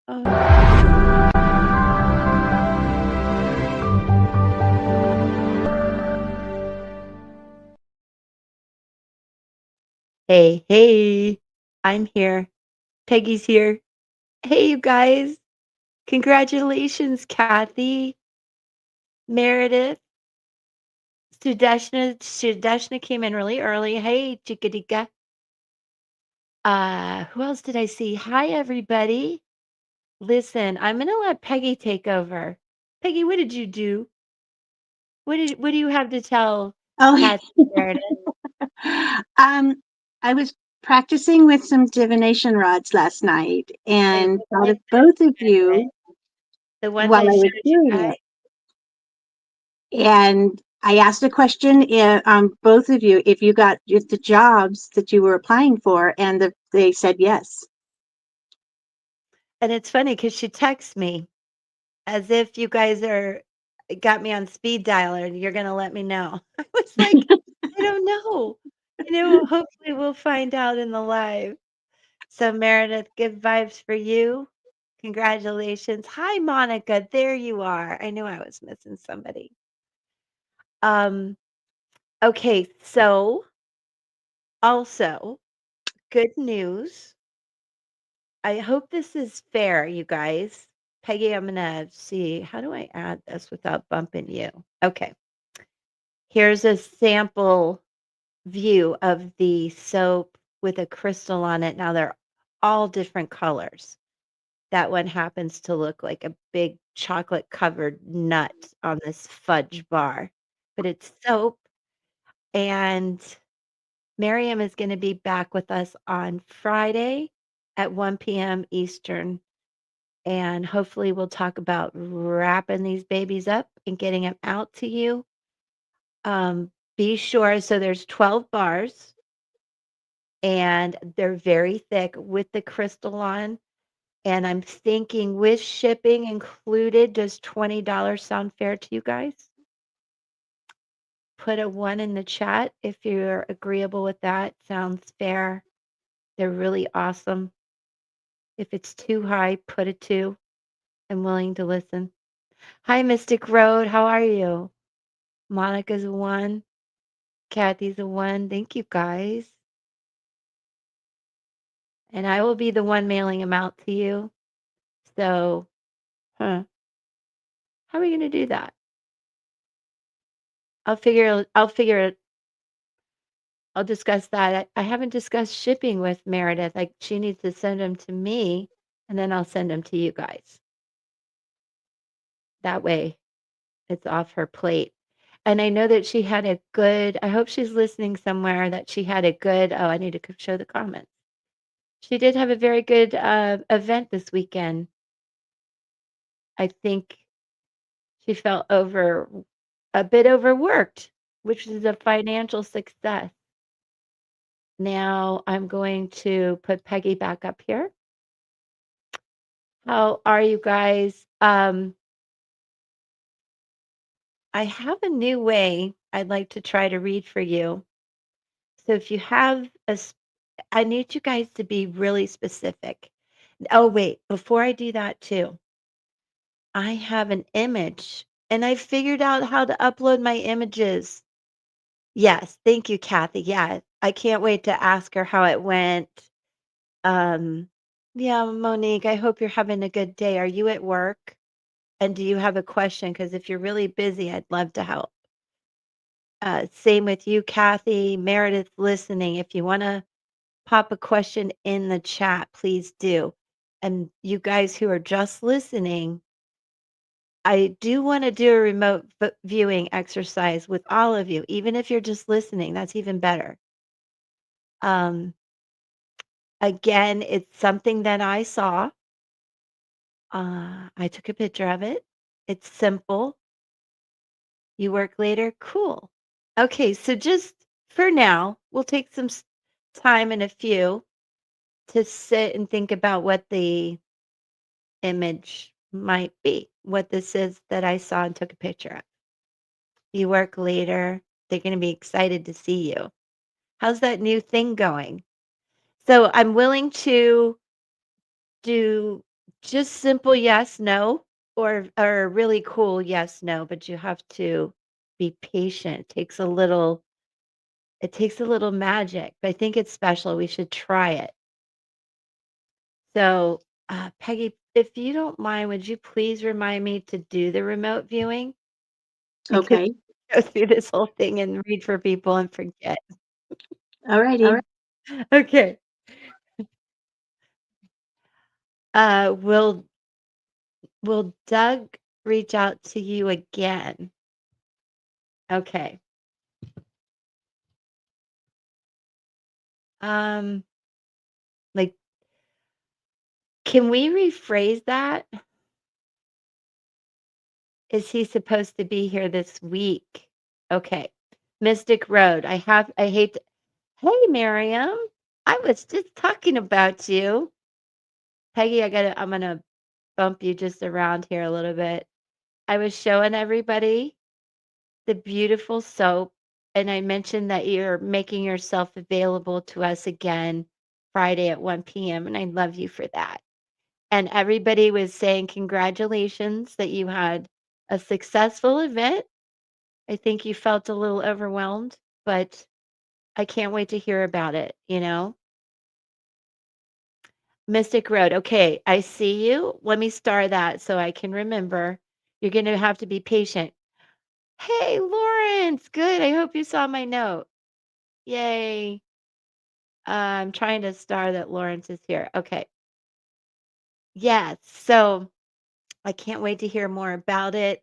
Okay. Hey, hey, I'm here. Peggy's here. Hey, you guys. Congratulations, Kathy, Meredith, Sudeshna came in really early. Hey, Chikadika. Who else did I see? Hi, everybody. Listen, I'm gonna let Peggy take over. Peggy, what did you do? What do you have to tell Oh, Kathy, Meredith? um, I was practicing with some divination rods last night They and look thought like of this, both of Meredith. you The ones while I I was showed you doing guys. it. And I asked a question both of you if you got the jobs that you were applying for, and they said yes. And it's funny because she texts me as if you guys are got me on speed dialer and you're gonna let me know. I was like, "I don't know." Hopefully we'll find out in the live. So Meredith, good vibes for you. Congratulations. Hi, Monica. There you are. I knew I was missing somebody. Um, okay, so also good news. I hope this is fair, you guys. Peggy, I'm gonna see. How do I add this without bumping you? Okay. Here's a sample view of the soap with a crystal on it. Now they're all different colors. That one happens to look like a big chocolate covered nut on this fudge bar, but it's soap. And Miriam is going to be back with us on Friday at 1 p.m. Eastern. And hopefully, we'll talk about wrapping these babies up and getting them out to you. Be sure, so there's 12 bars and they're very thick with the crystal on. And I'm thinking with shipping included, does $20 sound fair to you guys? Put a one in the chat if you're agreeable with that. Sounds fair. They're really awesome. If it's too high, put a two. I'm willing to listen. Hi, Mystic Road. How are you? Monica's a one. Kathy's a one. Thank you guys. And I will be the one mailing them out to you. So, huh, how are we going to do that? I'll figure it. I'll discuss that. I haven't discussed shipping with Meredith. Like she needs to send them to me and then I'll send them to you guys. That way it's off her plate. And I know that she had a good, I hope she's listening somewhere that she had a good, oh, I need to show the comments. She did have a very good event this weekend. I think she felt a bit overworked, which is a financial success. Now I'm going to put Peggy back up here. How are you guys? I have a new way I'd like to try to read for you. So if you have I need you guys to be really specific. Oh, wait, before I do that too, I have an image and I figured out how to upload my images. Yes, thank you, Kathy. Yeah, I can't wait to ask her how it went. Um, yeah, Monique, I hope you're having a good day. Are you at work? And do you have a question? Because if you're really busy, I'd love to help. Same with you, Kathy, Meredith listening. If you want to pop a question in the chat, please do. And you guys who are just listening, I do want to do a remote viewing exercise with all of you, even if you're just listening, that's even better. Um, Again, it's something that I saw. I took a picture of it. It's simple. You work later? Cool. Okay, so just for now, we'll take some time and a few to sit and think about what the image might be, what this is that I saw and took a picture of. You work later, they're going to be excited to see you. How's that new thing going? So I'm willing to do Just simple yes, no, or a really cool yes, no, but you have to be patient. It takes a little magic, but I think it's special. We should try it. So, Peggy, if you don't mind, would you please remind me to do the remote viewing? Because Okay. I go through this whole thing and read for people and forget. Alrighty. Alright. Okay. Will Doug reach out to you again? Okay. Um, like, can we rephrase that? Is he supposed to be here this week? Okay. Mystic Road. I hate to, hey, Miriam. I was just talking about you. Peggy, I'm gonna bump you just around here a little bit. I was showing everybody the beautiful soap, and I mentioned that you're making yourself available to us again Friday at 1 p.m., and I love you for that. And everybody was saying congratulations that you had a successful event. I think you felt a little overwhelmed, but I can't wait to hear about it. Mystic Road. Okay, I see you. Let me star that so I can remember. You're going to have to be patient. Hey, Lawrence. Good. I hope you saw my note. Yay. I'm trying to star that Lawrence is here. Okay. Yes. So I can't wait to hear more about it.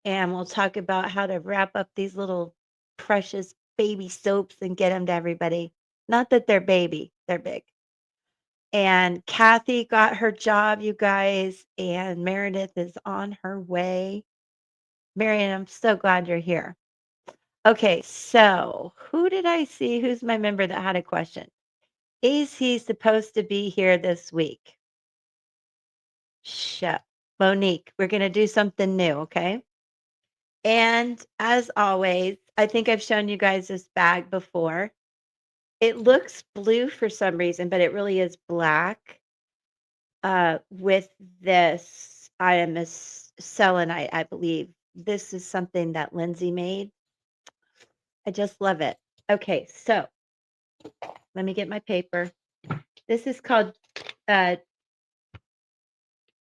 And we'll talk about how to wrap up these little precious baby soaps and get them to everybody. Not that they're baby, they're big. And Kathy got her job, you guys, and Meredith is on her way. Marion, I'm so glad you're here. Okay, so who did I see? Who's my member that had a question? Is he supposed to be here this week? Show. Monique, we're going to do something new, okay? And as always, I think I've shown you guys this bag before. It looks blue for some reason, but it really is black. With this, I am selenite, I believe. This is something that Lindsay made. I just love it. Okay, so let me get my paper. This is called uh,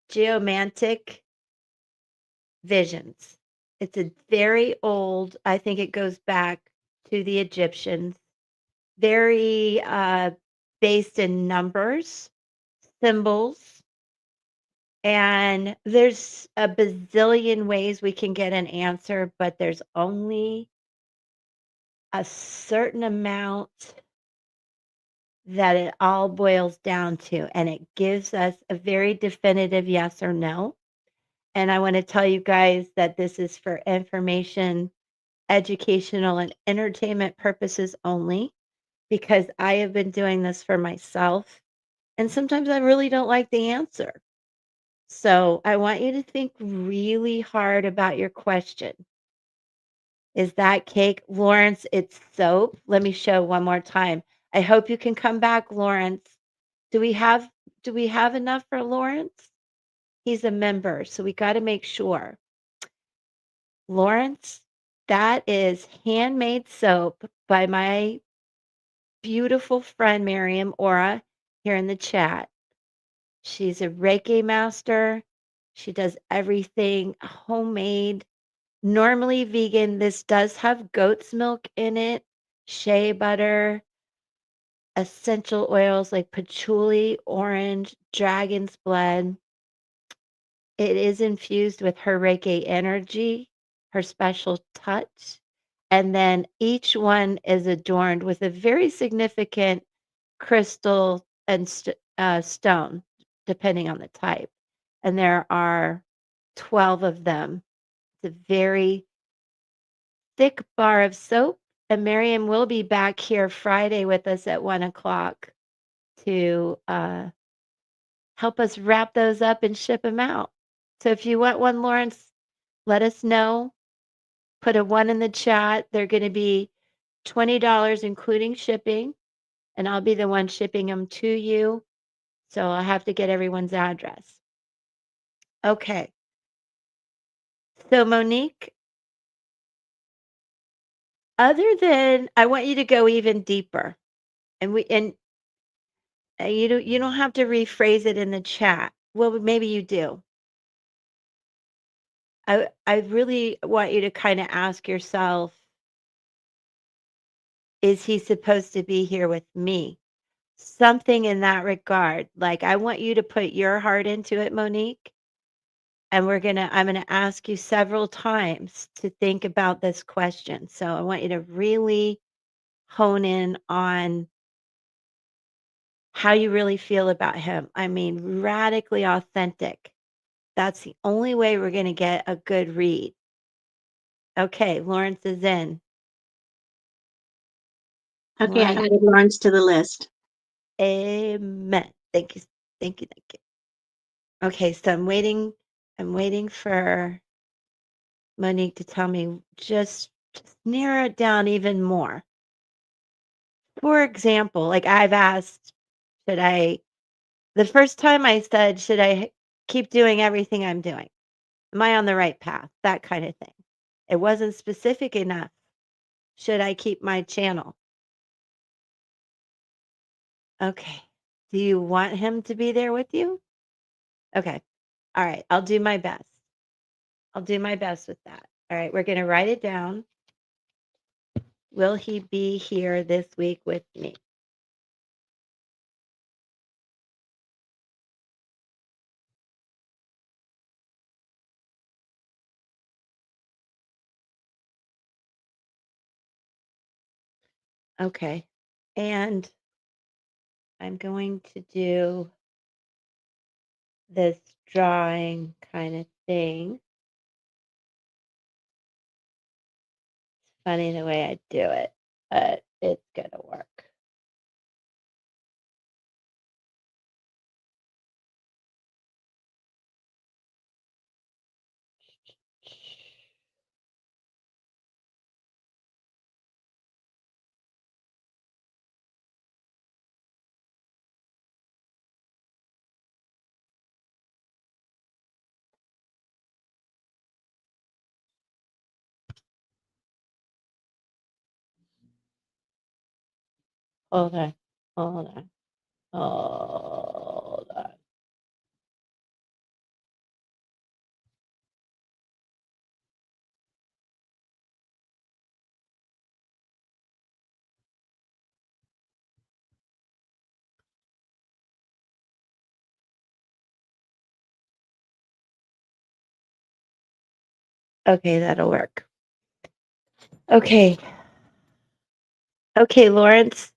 Geomantic Visions. It's a very old, I think it goes back to the Egyptians, very based in numbers, symbols, and there's a bazillion ways we can get an answer, but there's only a certain amount that it all boils down to, and it gives us a very definitive yes or no. And I want to tell you guys that this is for information, educational, and entertainment purposes only because I have been doing this for myself. And sometimes I really don't like the answer. So I want you to think really hard about your question. Is that cake? Lawrence, it's soap. Let me show one more time. I hope you can come back, Lawrence. Do we have do we have enough for Lawrence? He's a member, so we got to make sure. Lawrence, that is handmade soap by my beautiful friend Miriam Aura here in the chat. She's a Reiki master. She does everything homemade, normally vegan. This does have goat's milk in it, shea butter, essential oils like patchouli, orange, dragon's blood. It is infused with her Reiki energy, her special touch. And then each one is adorned with a very significant crystal and stone, depending on the type. And there are 12 of them. It's a very thick bar of soap. And Miriam will be back here Friday with us at 1 o'clock to help us wrap those up and ship them out. So if you want one, Lawrence, let us know. Put a one in the chat. They're going to be $20 including shipping, and I'll be the one shipping them to you. So I'll have to get everyone's address. Okay. So, Monique, other than I want you to go even deeper, and you don't have to rephrase it in the chat. Well, maybe you do. I really want you to kinda ask yourself, "Is he supposed to be here with me?" Something in that regard. Like, I want you to put your heart into it, Monique, and I'm gonna ask you several times to think about this question. So, I want you to really hone in on how you really feel about him. I mean, radically authentic. That's the only way we're gonna get a good read. Okay, Lawrence is in. Okay, I Lawrence, added Lawrence to the list. amen. Thank you. Thank you. Thank you. Okay, so I'm waiting for Monique to tell me just narrow it down even more. For example, like I've asked, should I the first time I said, should I keep doing everything I'm doing? Am I on the right path? That kind of thing. It wasn't specific enough. Should I keep my channel? Okay. Do you want him to be there with you? Okay. All right. I'll do my best. I'll do my best with that. All right. We're going to write it down. Will he be here this week with me? Okay. And I'm going to do this drawing kind of thing. Funny the way I do it, but it's going to work. Hold on. Hold on. Hold on. Okay, that'll work. Okay. Okay, Lawrence,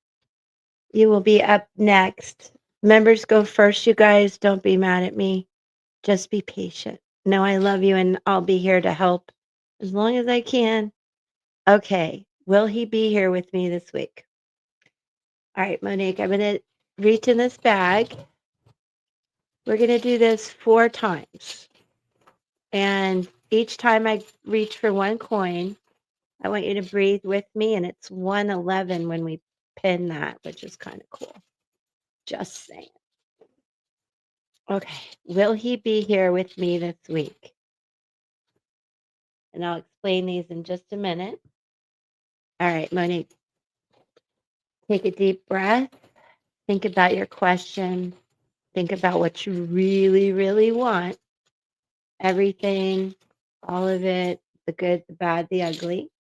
you will be up next. Members go first, you guys. Don't be mad at me. Just be patient. No, I love you and I'll be here to help as long as I can. Okay. Will he be here with me this week? All right, Monique, I'm going to reach in this bag. We're going to do this 4 times. And each time I reach for one coin, I want you to breathe with me. And it's 111 when we pin that, which is kind of cool. Just saying. Okay. Will he be here with me this week? And I'll explain these in just a minute. All right, Monique, take a deep breath. Think about your question. Think about what you really, really want. Everything, all of it, the good, the bad, the ugly.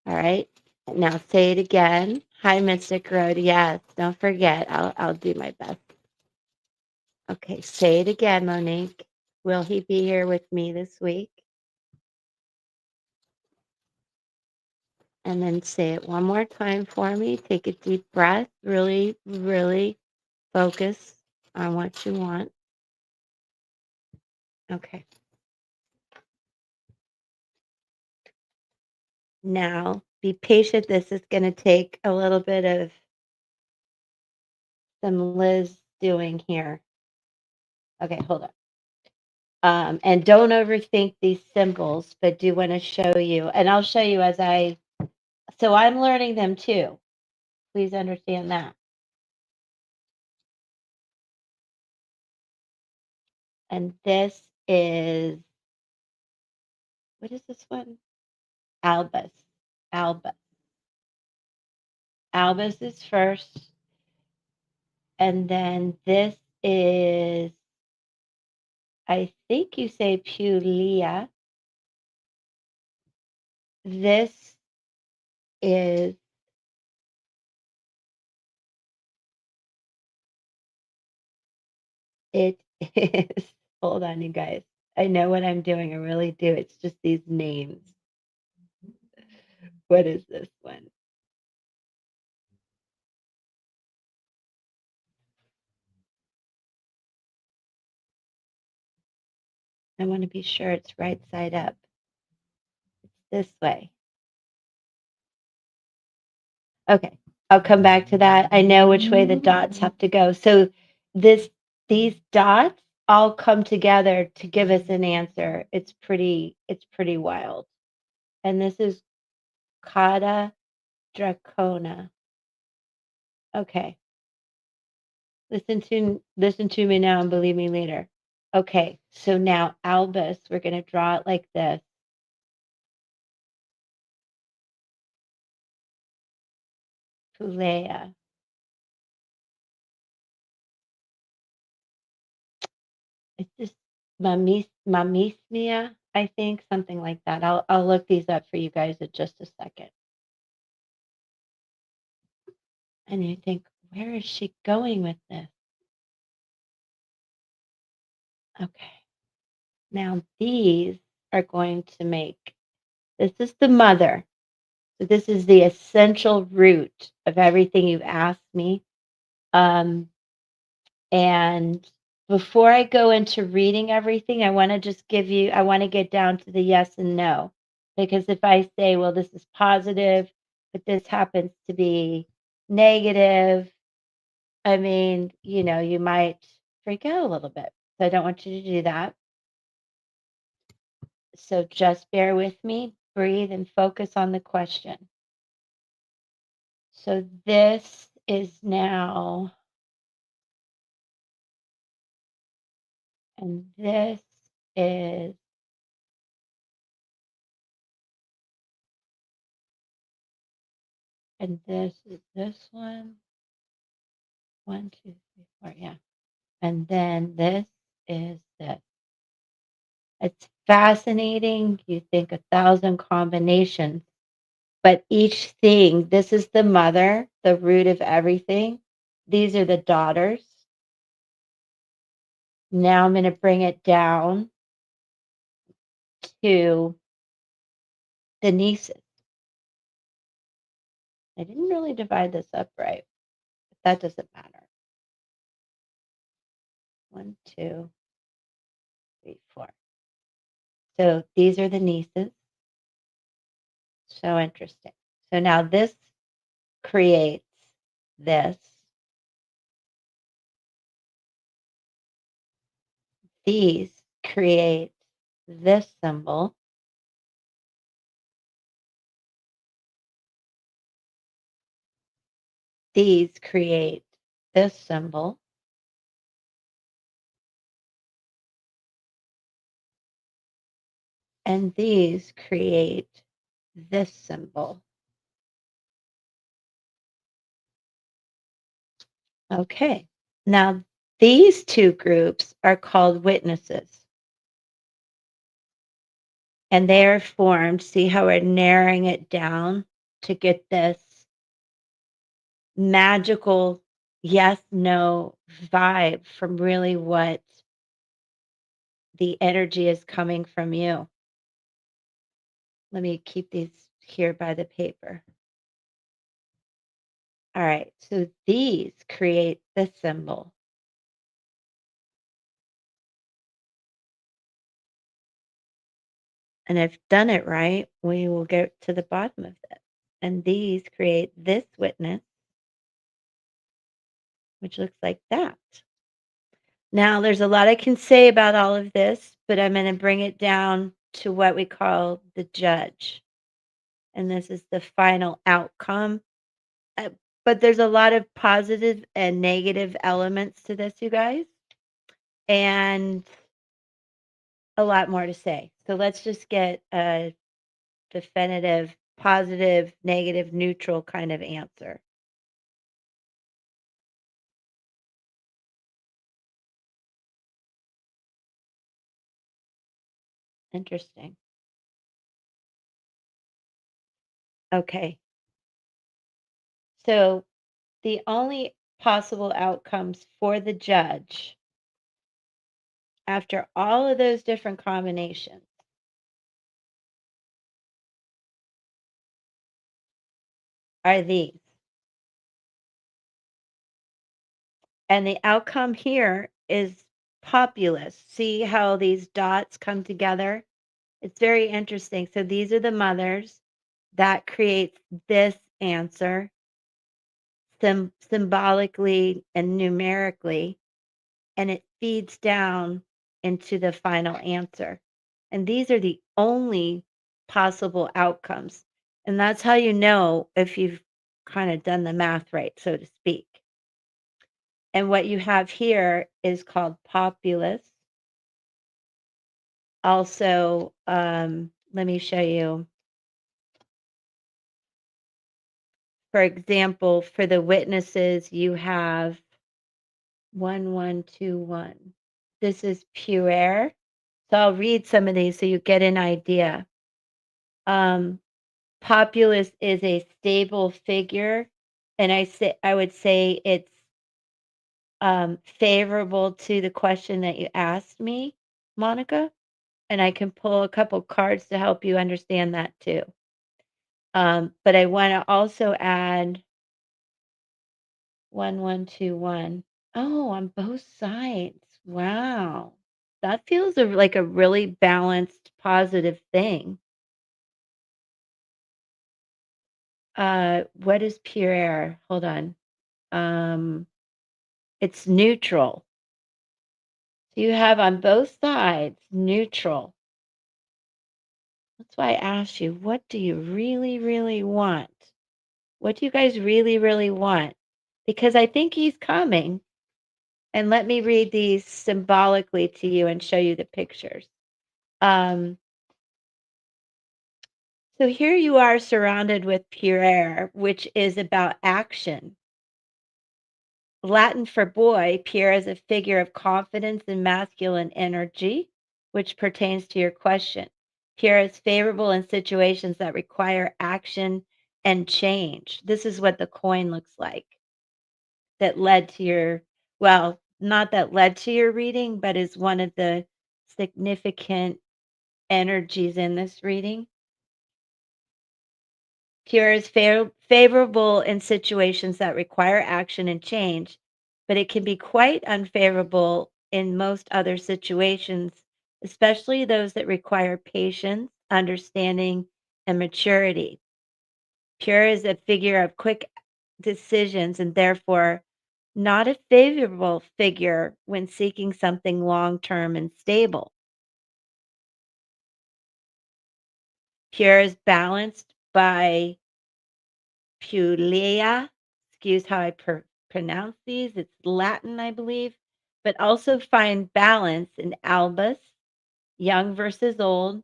All right. Now say it again. Hi, Mystic Road. Yes, don't forget. I'll do my best. Okay, say it again, Monique. Will he be here with me this week? And then say it one more time for me. Take a deep breath. Really, really focus on what you want. Okay. Now be patient. This is going to take a little bit of some Liz doing here. Okay, hold on. And don't overthink these symbols, but do want to show you. And I'll show you so I'm learning them too. Please understand that. And this is, what is this one? Albus. Albus. Albus is first. And then this is, I think you say Pulia. This is, it is, hold on, you guys. I know what I'm doing. I really do. It's just these names. What is this one? I want to be sure it's right side up. It's this way. Okay, I'll come back to that. I know which way the dots have to go. So this these dots all come together to give us an answer. It's pretty wild. And this is Cata Dracona. Okay. Listen to me now and believe me later. Okay, so now Albus, we're going to draw it like this. Pulea. It's just Mamismia, I think, something like that. I'll look these up for you guys in just a second. And you think, where is she going with this? Okay. Now these are going to make, this is the mother. So this is the essential root of everything you've asked me. And before I go into reading everything, I want to just I want to get down to the yes and no. Because if I say, well, this is positive, but this happens to be negative, I mean, you might freak out a little bit. So I don't want you to do that. So just bear with me, breathe, and focus on the question. So this is now, and this is, and this is this one. 1, 2, 3, 4, yeah. And then this is this. It's fascinating. You think 1,000 combinations, but each thing, this is the mother, the root of everything. These are the daughters. Now I'm going to bring it down to the nieces. I didn't really divide this up right, but that doesn't matter. 1, 2, 3, 4. So these are the nieces. So interesting. So now this creates this. These create this symbol. These create this symbol. And these create this symbol. Okay. Now, these two groups are called witnesses. And they are formed. See how we're narrowing it down to get this magical yes, no vibe from really what the energy is coming from you. Let me keep these here by the paper. All right, so these create the symbol. And if done it right, we will get to the bottom of this. And these create this witness, which looks like that. Now, there's a lot I can say about all of this, but I'm going to bring it down to what we call the judge. And this is the final outcome. Uh, But there's a lot of positive and negative elements to this, you guys. And a lot more to say. So let's just get a definitive, positive, negative, neutral kind of answer. Interesting. Okay. So the only possible outcomes for the judge after all of those different combinations are these. And the outcome here is populous. See how these dots come together? It's very interesting. So these are the mothers that creates this answer symbolically and numerically, and it feeds down into the final answer. And these are the only possible outcomes. And that's how you know if you've kind of done the math right, so to speak. And what you have here is called populace. Also, let me show you. For example, for the witnesses, you have 1121. This is puer. So I'll read some of these so you get an idea. Um, Populous is a stable figure, and I would say it's favorable to the question that you asked me, Monica. And I can pull a couple cards to help you understand that too. But I want to also add 1121. Oh, on both sides. Wow. That feels like a really balanced, positive thing. What is pure air? Hold on. Um, it's neutral. So you have on both sides neutral. That's why I asked you, what do you really, really want? What do you guys really, really want? Because I think he's coming. And let me read these symbolically to you and show you the pictures. Um, so here you are surrounded with pure air, which is about action. Latin for boy, pure as a figure of confidence and masculine energy, which pertains to your question. Pure is favorable in situations that require action and change. This is what the coin looks like that led to your, well, not that led to your reading, but is one of the significant energies in this reading. Pure is favorable in situations that require action and change, but it can be quite unfavorable in most other situations, especially those that require patience, understanding, and maturity. Pure is a figure of quick decisions and therefore not a favorable figure when seeking something long term and stable. Pure is balanced by Pulea, excuse how I pronounce these. It's Latin, I believe, but also find balance in albus, young versus old.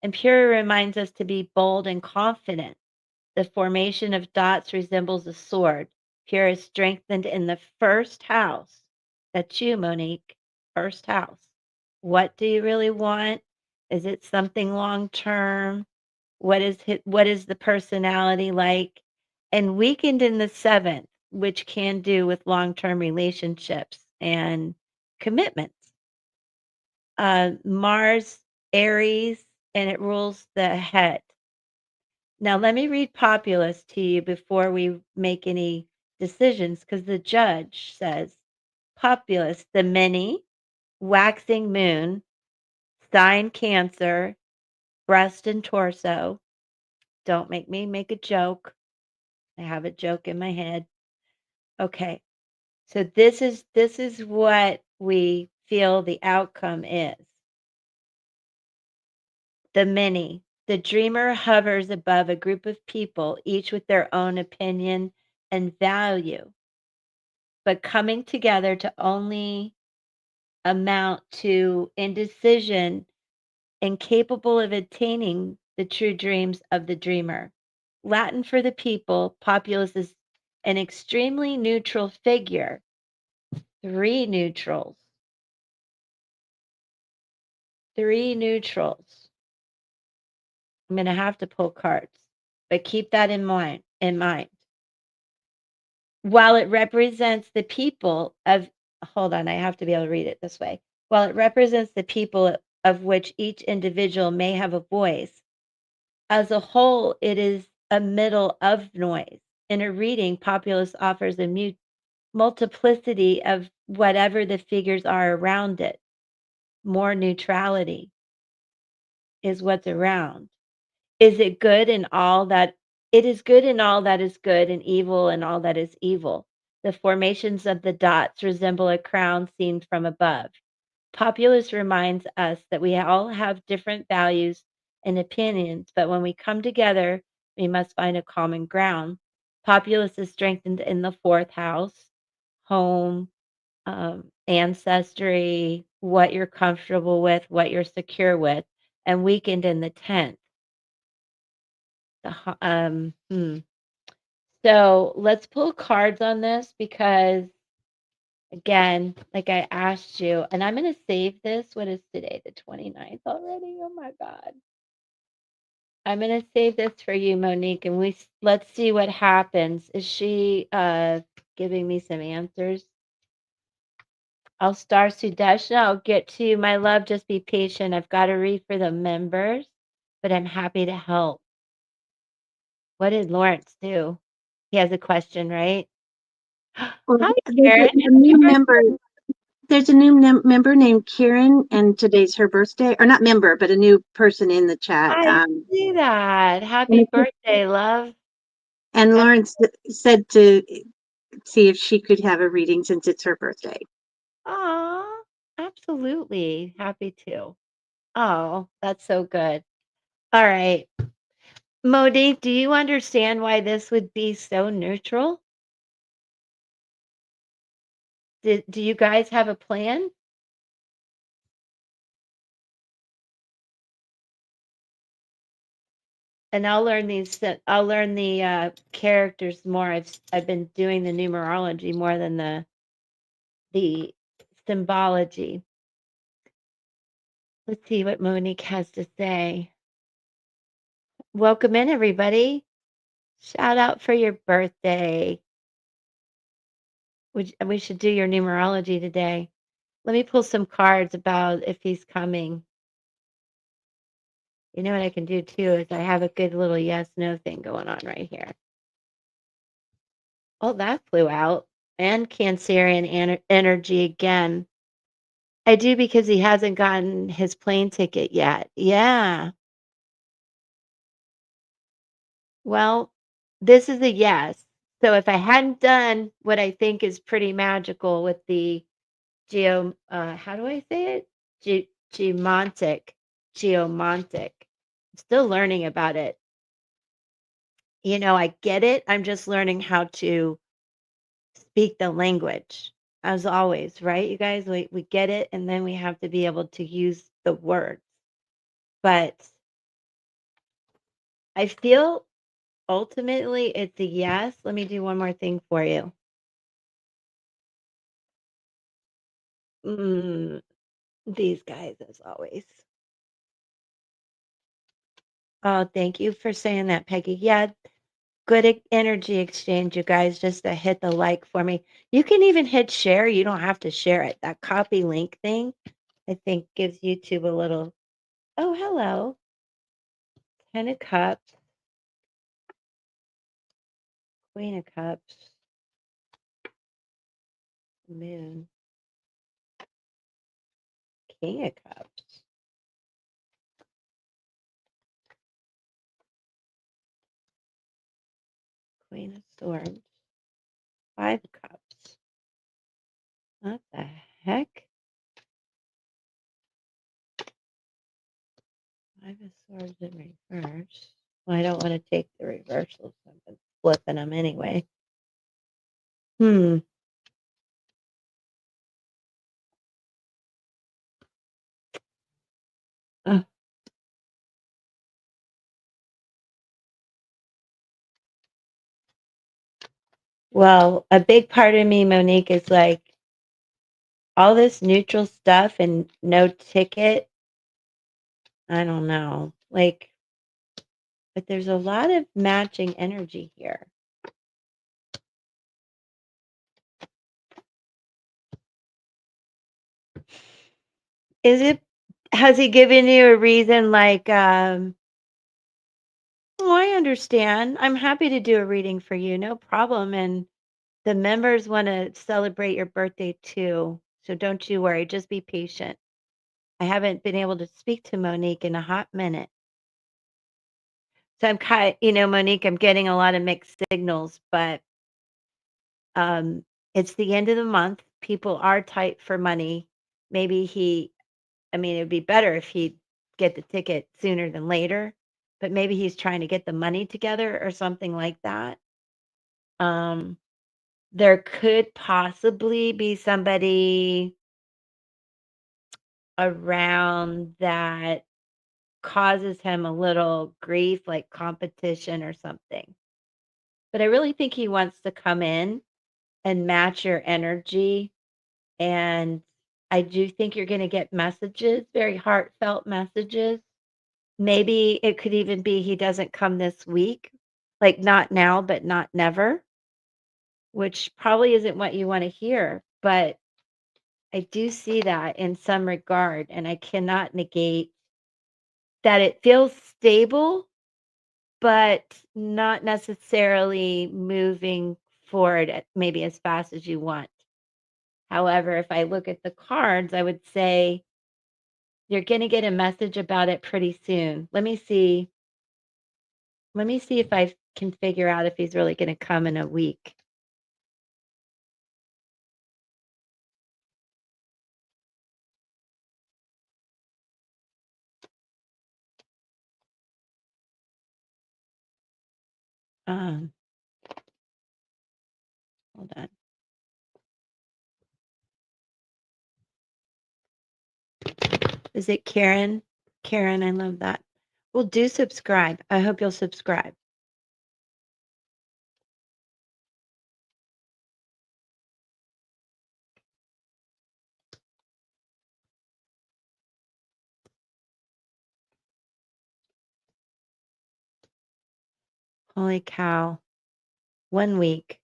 And pure reminds us to be bold and confident. The formation of dots resembles a sword. Pure is strengthened in the first house. That's you, Monique. First house. What do you really want? Is it something long term? What is the personality like? And weakened in the seventh, which can do with long-term relationships and commitments. Mars, Aries, and it rules the head. Now, let me read Populus to you before we make any decisions, because the judge says Populus, the many, waxing moon, sign Cancer, breast and torso. Don't make me make a joke. I have a joke in my head. Okay. So this is what we feel the outcome is. The many. The dreamer hovers above a group of people, each with their own opinion and value, but coming together to only amount to indecision and capable of attaining the true dreams of the dreamer. Latin for the people, Populus is an extremely neutral figure. Three neutrals. Three neutrals. I'm going to have to pull cards, but keep that in mind. While it represents the people of, hold on, I have to be able to read it this way. While it represents the people of which each individual may have a voice, as a whole, it is a middle of noise. In a reading, Populus offers a multiplicity of whatever the figures are around it. More neutrality is what's around. Is it good in all that it is good in all that is good and evil in all that is evil. The formations of the dots resemble a crown seen from above. Populus reminds us that we all have different values and opinions, but when we come together, we must find a common ground. Populus is strengthened in the fourth house, home, ancestry, what you're comfortable with, what you're secure with, and weakened in the 10th. So let's pull cards on this because, again, like I asked you, and I'm going to save this. What is today? The 29th already? Oh my God. I'm going to save this for you, Monique, and let's see what happens. Is she giving me some answers? I'll star Sudeshna. I'll get to you. My love, just be patient. I've got to read for the members, but I'm happy to help. What did Lawrence do? He has a question, right? Well, Hi, there's Karen. a new member. There's a new member named Kieran, and today's her birthday. Or not member, but a new person in the chat. I see that. And, Happy birthday, love. and Lawrence said to see if she could have a reading since it's her birthday. Aw, absolutely. Happy to. Oh, that's so good. All right. Monique, do you understand why this would be so neutral? Do you guys have a plan? And I'll learn the characters more. I've been doing the numerology more than the symbology. Let's see what Monique has to say. Welcome in, everybody. Shout out for your birthday. We should do your numerology today. Let me pull some cards about if he's coming. You know what I can do too is I have a good little yes no thing going on right here. Oh, that flew out. And Cancerian energy again. I do because he hasn't gotten his plane ticket yet. Yeah. Well, this is a yes. So if I hadn't done what I think is pretty magical with the how do I say it? Geomantic. Geomantic. I'm still learning about it. I get it. I'm just learning how to speak the language as always, right? You guys, we get it and then we have to be able to use the words. But I feel ultimately it's a yes. Let me do one more thing for you. These guys, as always. Oh, thank you for saying that, Peggy. Yeah, good energy exchange, you guys. Just to hit the like for me. You can even hit share. You don't have to share it. That copy link thing, I think, gives YouTube a little. Oh, hello. 10 of Cups, Queen of Cups, Moon, King of Cups, Queen of Swords, Five of Cups. What the heck? Five of Swords in reverse. Well, I don't want to take the reversals. I've been flipping them anyway. Hmm. Well, a big part of me, Monique, is like all this neutral stuff and no ticket. I don't know. Like, but there's a lot of matching energy here. Is it, has he given you a reason like, oh, I understand. I'm happy to do a reading for you, no problem. And the members want to celebrate your birthday too. So don't you worry, just be patient. I haven't been able to speak to Monique in a hot minute. So I'm Monique, I'm getting a lot of mixed signals, but um it's the end of the month. People are tight for money. Maybe I mean, it'd be better if he'd get the ticket sooner than later, but maybe he's trying to get the money together or something like that. Um there could possibly be somebody around that causes him a little grief, like competition or something. But I really think he wants to come in and match your energy. And I do think you're going to get messages, very heartfelt messages. Maybe it could even be he doesn't come this week, like not now, but not never, which probably isn't what you want to hear. But I do see that in some regard. And I cannot negate that it feels stable, but not necessarily moving forward maybe as fast as you want. However, if I look at the cards, I would say you're gonna get a message about it pretty soon. Let me see. Let me see if I can figure out if he's really gonna come in a week. Um, hold on. Is it Karen? Karen, I love that. Well, do subscribe. I hope you'll subscribe. Holy cow. 1 week.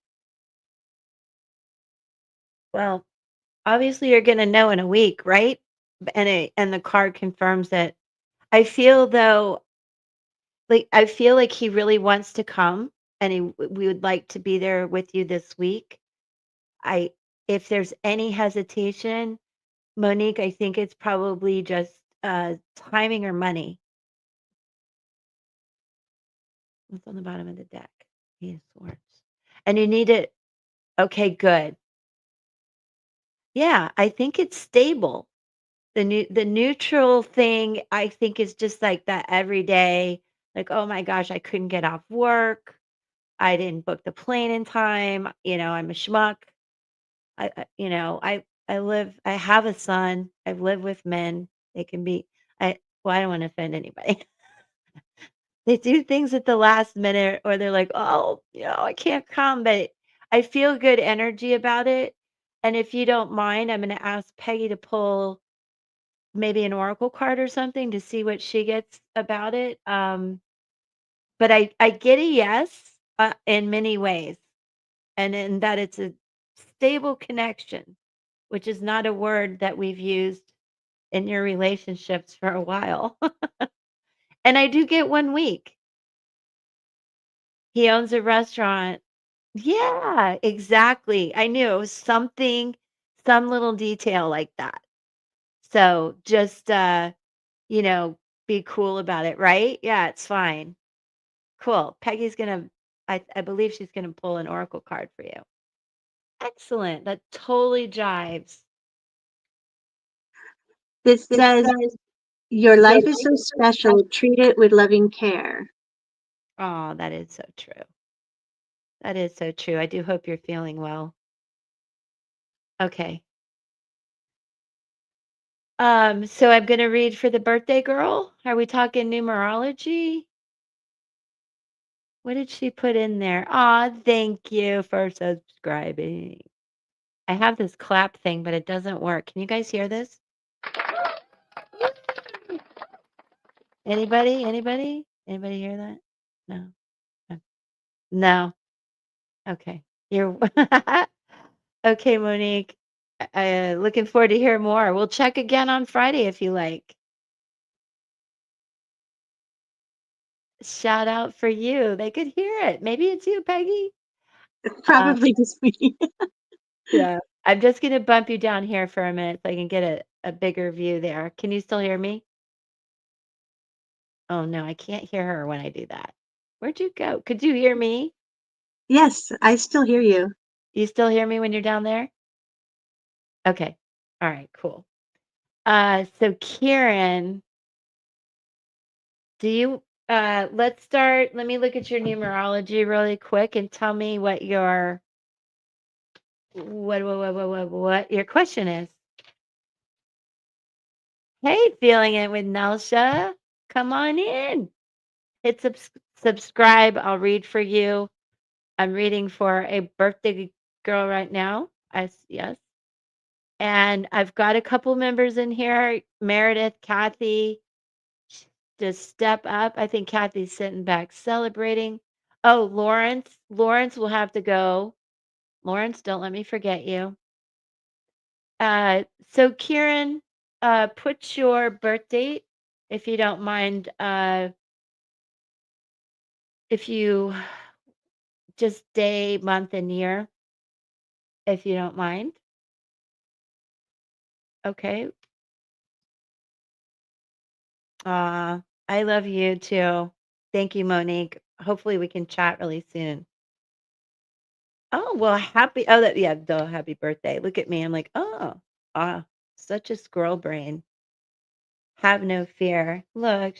Well, obviously you're gonna know in a week, right? And the card confirms it. I feel though I feel like he really wants to come and we would like to be there with you this week. I if there's any hesitation, Monique, I think it's probably just timing or money. What's on the bottom of the deck? He of Swords. And you need it. Okay, good. Yeah, I think it's stable. The neutral thing I think is just like that every day. Like, oh my gosh, I couldn't get off work. I didn't book the plane in time. I'm a schmuck. I have a son. I've lived with men. They can be, I don't want to offend anybody. They do things at the last minute or they're like, oh, I can't come, but I feel good energy about it. And if you don't mind, I'm going to ask Peggy to pull maybe an oracle card or something to see what she gets about it. But I get a yes in many ways, and in that it's a stable connection, which is not a word that we've used in your relationships for a while. And I do get 1 week. He owns a restaurant. Yeah, exactly. I knew it was something, some little detail like that. So just you know, be cool about it, right? Yeah, it's fine. Cool. Peggy's gonna I believe she's gonna pull an oracle card for you. Excellent. That totally jives. This says, your life is so special. Treat it with loving care. Oh, that is so true. That is so true. I do hope you're feeling well. Okay. So I'm gonna read for the birthday girl. Are we talking numerology? What did she put in there? Aw, thank you for subscribing. I have this clap thing, but it doesn't work. Can you guys hear this? Anybody? Anybody? Anybody hear that? No. No. No. Okay. You're okay, Monique. Looking forward to hear more. We'll check again on Friday if you like. Shout out for you. They could hear it. Maybe it's you, Peggy. Uh, Probably just me. yeah. I'm just gonna bump you down here for a minute so I can get a bigger view there. Can you still hear me? Oh no, I can't hear her when I do that. Where'd you go? Could you hear me? Yes, I still hear you. You still hear me when you're down there? Okay. All right, cool. So Kieran, do you let's start. Let me look at your numerology really quick and tell me what your question is. Hey, feeling it with Nelsha. Come on in. Hit subscribe. I'll read for you. I'm reading for a birthday girl right now. Yes. And I've got a couple members in here. Meredith, Kathy, just step up. I think Kathy's sitting back celebrating. Oh, Lawrence. Lawrence will have to go. Lawrence, don't let me forget you. So Kieran, put your birth date, if you don't mind. If you just day, month, and year, if you don't mind. Okay. I love you too. Thank you, Monique. Hopefully we can chat really soon. Oh, well, happy yeah, duh, happy birthday. Look at me. I'm like, "Oh, ah, such a squirrel brain. Have no fear." Look,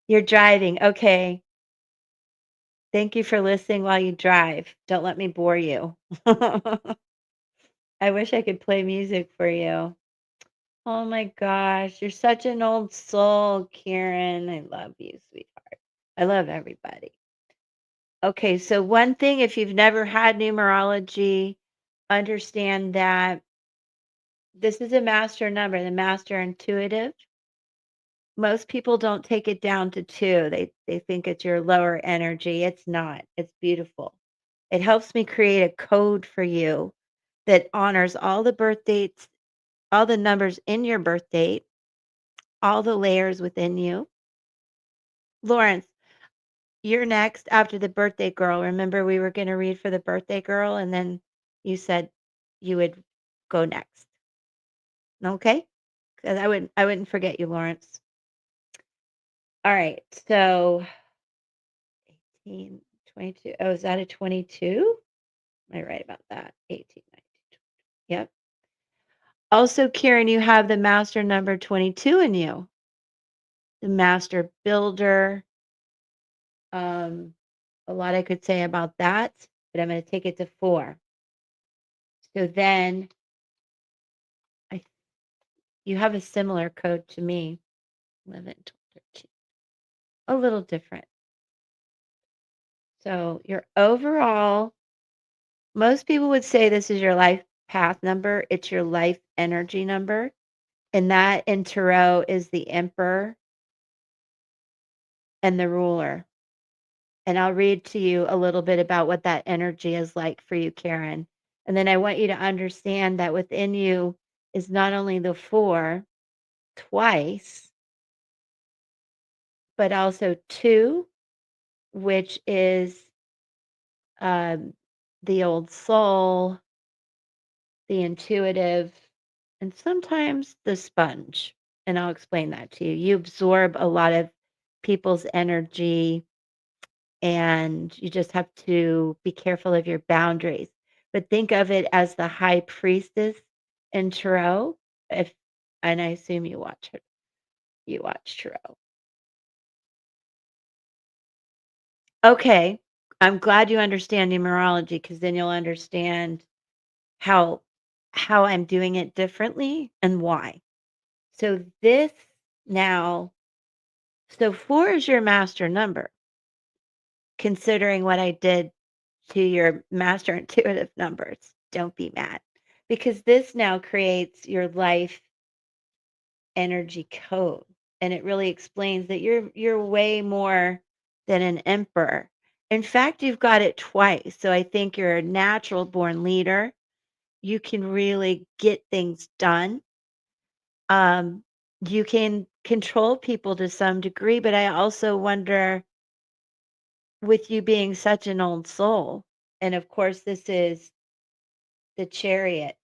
you're driving. Okay. Thank you for listening while you drive. Don't let me bore you. I wish I could play music for you. Oh my gosh, you're such an old soul, Kieran. I love you, sweetheart. I love everybody. Okay, so one thing, if you've never had numerology, understand that this is a master number, the master intuitive. Most people don't take it down to two. They think it's your lower energy. It's not. It's beautiful. It helps me create a code for you that honors all the birth dates, all the numbers in your birth date, all the layers within you. Lawrence, you're next after the birthday girl. Remember, we were going to read for the birthday girl, and then you said you would go next. Okay? 'Cause I wouldn't forget you, Lawrence. All right. So 18, 22. Oh, is that a 22? Am I right about that? 18, 19. Yep. Also, Kieran, you have the master number 22 in you, the master builder. Um, a lot I could say about that, but I'm going to take it to 4. So then I you have a similar code to me, 11, 12, 13. A little different. So your overall, most people would say this is your life path number. It's your life energy number. And that in tarot is the emperor and the ruler. And I'll read to you a little bit about what that energy is like for you, Karen. And then I want you to understand that within you is not only the 4 twice, but also 2, which is um, the old soul, the intuitive, and sometimes the sponge. And I'll explain that to you. You absorb a lot of people's energy, and you just have to be careful of your boundaries. But think of it as the high priestess in tarot. If and I assume you watch tarot. Okay. I'm glad you understand numerology because then you'll understand how I'm doing it differently and why. So this now, so 4 is your master number. considering what I did to your master intuitive numbers. Don't be mad because this now creates your life energy code, and it really explains that you're way more than an emperor. In fact, you've got it twice. So I think you're a natural born leader. You can really get things done. Um, you can control people to some degree, but I also wonder with you being such an old soul, and of course, this is the chariot,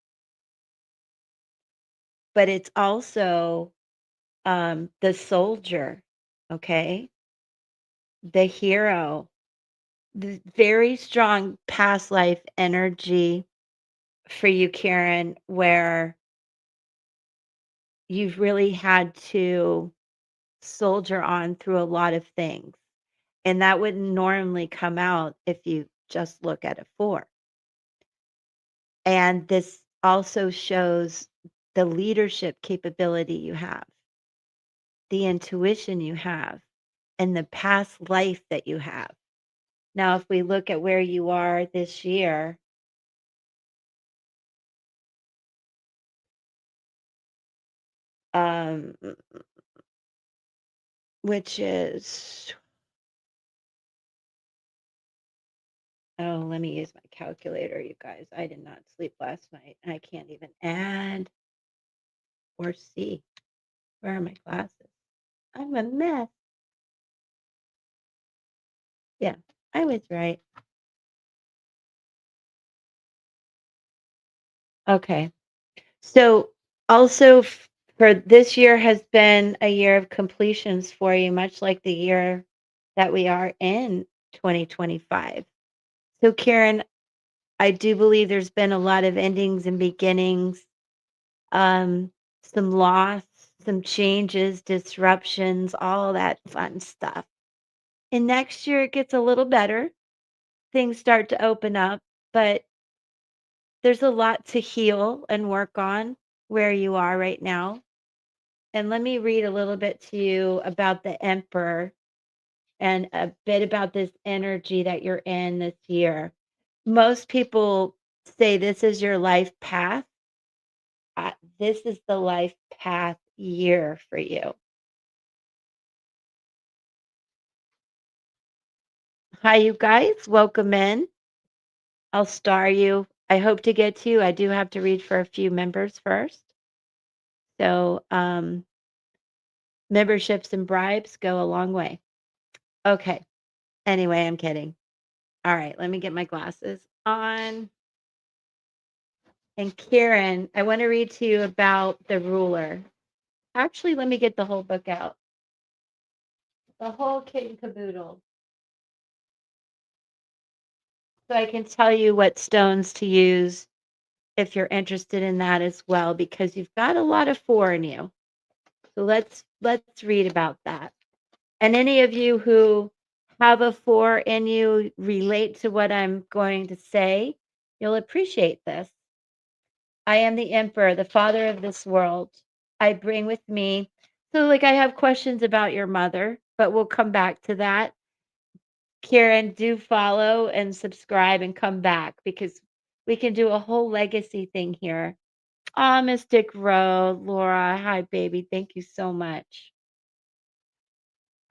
but it's also the soldier, okay? The hero, the very strong past life energy for you, Karen, where you've really had to soldier on through a lot of things. And that wouldn't normally come out if you just look at a four. And this also shows the leadership capability you have, the intuition you have, and the past life that you have. Now, if we look at where you are this year, um, which is, oh, let me use my calculator, you guys. I did not sleep last night. I can't even add or see. Where are my glasses? I'm a mess. Yeah, I was right. Okay. So also for this year has been a year of completions for you, much like the year that we are in 2025. So Karen, I do believe there's been a lot of endings and beginnings, um, some loss, some changes, disruptions, all that fun stuff. And next year it gets a little better. Things start to open up, but there's a lot to heal and work on where you are right now. And let me read a little bit to you about the emperor and a bit about this energy that you're in this year. Most people say this is your life path. This is the life path year for you. Hi, you guys. Welcome in. I'll star you. I hope to get to you. I do have to read for a few members first. So, memberships and bribes go a long way. Okay. Anyway, I'm kidding. All right. Let me get my glasses on. And Karen, I want to read to you about the ruler. Actually, let me get the whole book out. The whole kit and caboodle. So I can tell you what stones to use if you're interested in that as well, because you've got a lot of four in you. So let's read about that. And any of you who have a four in you relate to what I'm going to say, you'll appreciate this. I am the emperor, the father of this world. I bring with me. So, like, I have questions about your mother, but we'll come back to that. Karen, do follow and subscribe and come back because we can do a whole legacy thing here. Ah, Mystic Road, Laura. Hi, baby. Thank you so much.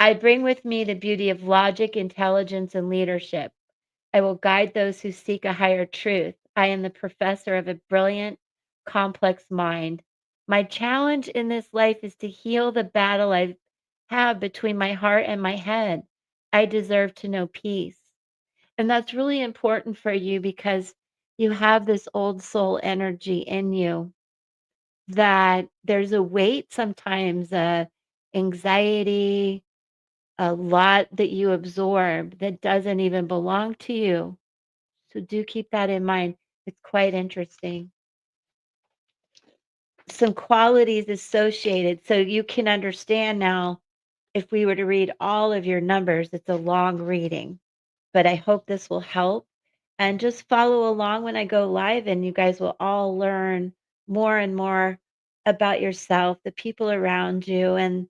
I bring with me the beauty of logic, intelligence, and leadership. I will guide those who seek a higher truth. I am the professor of a brilliant, complex mind. My challenge in this life is to heal the battle I have between my heart and my head. I deserve to know peace. And that's really important for you because you have this old soul energy in you that there's a weight sometimes, anxiety, a lot that you absorb that doesn't even belong to you. So do keep that in mind. It's quite interesting. Some qualities associated so you can understand now if we were to read all of your numbers, it's a long reading, but I hope this will help. And just follow along when I go live, and you guys will all learn more and more about yourself, the people around you, and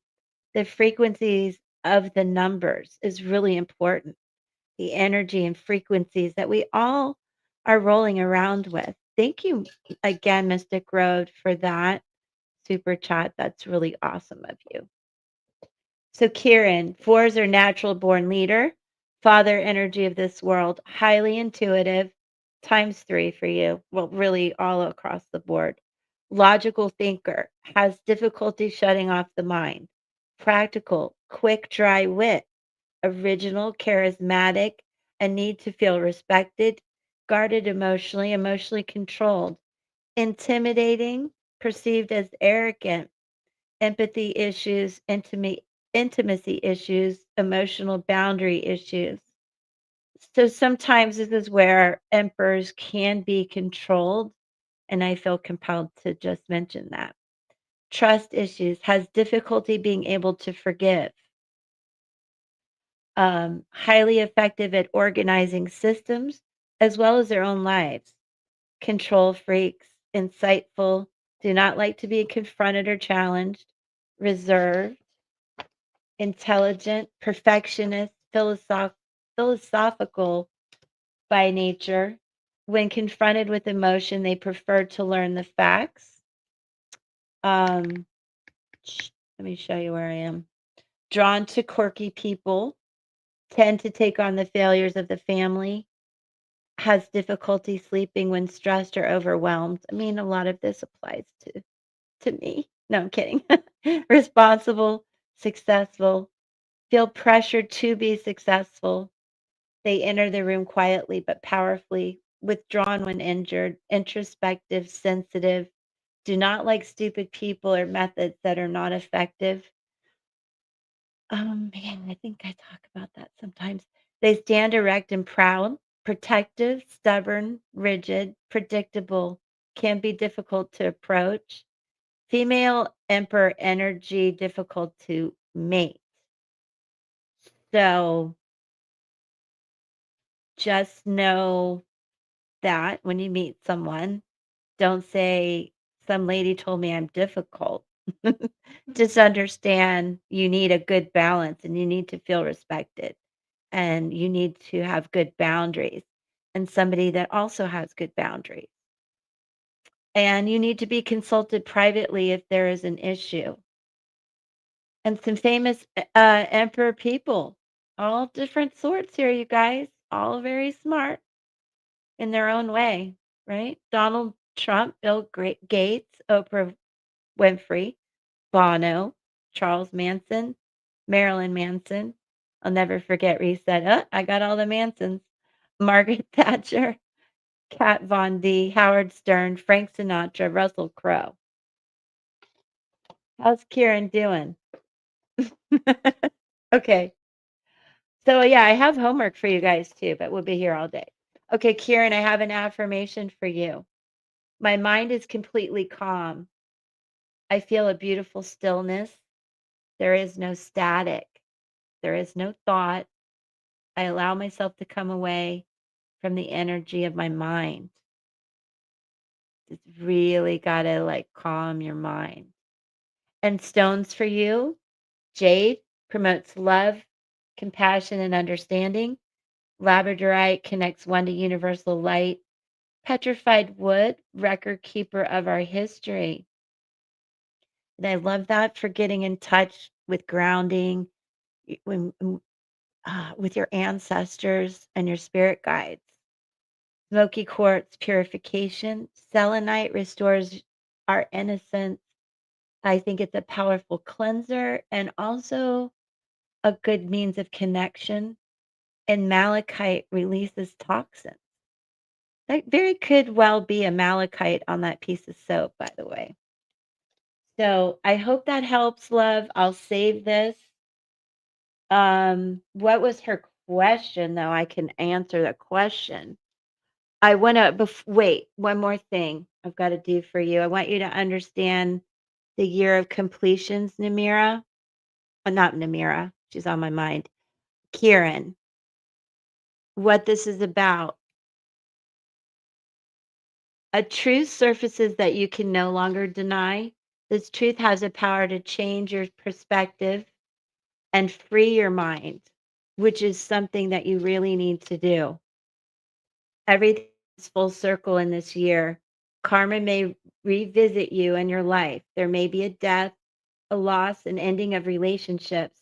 the frequencies of the numbers is really important. the energy and frequencies that we all are rolling around with. Thank you again, Mystic Road, for that super chat. That's really awesome of you. So, Kieran, fours are natural born leader, father energy of this world, highly intuitive, times three for you. Well, really all across the board. Logical thinker, has difficulty shutting off the mind. Practical, quick, dry wit, original, charismatic, a need to feel respected, guarded emotionally, emotionally controlled, intimidating, perceived as arrogant, empathy issues, intimacy issues, emotional boundary issues. So sometimes this is where emperors can be controlled, and I feel compelled to just mention that. Trust issues, has difficulty being able to forgive. Highly effective at organizing systems as well as their own lives. Control freaks, insightful, do not like to be confronted or challenged, reserved, intelligent, perfectionist, philosophical by nature. When confronted with emotion, they prefer to learn the facts. Um, Let me show you where I am. Drawn to quirky people, tend to take on the failures of the family, has difficulty sleeping when stressed or overwhelmed. I mean, a lot of this applies to me. No, I'm kidding. Responsible, successful, feel pressured to be successful. They enter the room quietly but powerfully, withdrawn when injured, introspective, sensitive, do not like stupid people or methods that are not effective. Man, I think I talk about that sometimes. They stand erect and proud, protective, stubborn, rigid, predictable, can be difficult to approach. Female emperor energy, difficult to mate. So just know that when you meet someone, don't say, some lady told me I'm difficult. Just understand you need a good balance and you need to feel respected and you need to have good boundaries and somebody that also has good boundaries. And you need to be consulted privately if there is an issue. And some famous emperor people, all different sorts here, you guys, all very smart in their own way, right? Donald Trump, Gates, Oprah Winfrey, Bono, Charles Manson, Marilyn Manson. I'll never forget Reset. I got all the Mansons. Margaret Thatcher, Kat Von D, Howard Stern, Frank Sinatra, Russell Crowe. How's Kieran doing? Okay. So yeah, I have homework for you guys too, but we'll be here all day. Okay, Kieran, I have an affirmation for you. My mind is completely calm. I feel a beautiful stillness. There is no static. There is no thought. I allow myself to come away from the energy of my mind. It's really got to like calm your mind. And stones for you, jade promotes love, compassion, and understanding. Labradorite connects one to universal light. Petrified wood, record keeper of our history. And I love that for getting in touch with grounding, with your ancestors and your spirit guides. Smoky quartz purification. Selenite restores our innocence. I think it's a powerful cleanser and also a good means of connection. And malachite releases toxins. That very could well be a malachite on that piece of soap, by the way. So I hope that helps, love. I'll save this. What was her question, though? I can answer the question. I wanna wait, one more thing I've gotta do for you. I want you to understand the year of completions, Namira. Not Namira, she's on my mind. Kieran, what this is about. A truth surfaces that you can no longer deny. This truth has a power to change your perspective and free your mind. which is something that you really need to do. Everything's full circle in this year. Karma may revisit you in your life. There may be a death, a loss, an ending of relationships,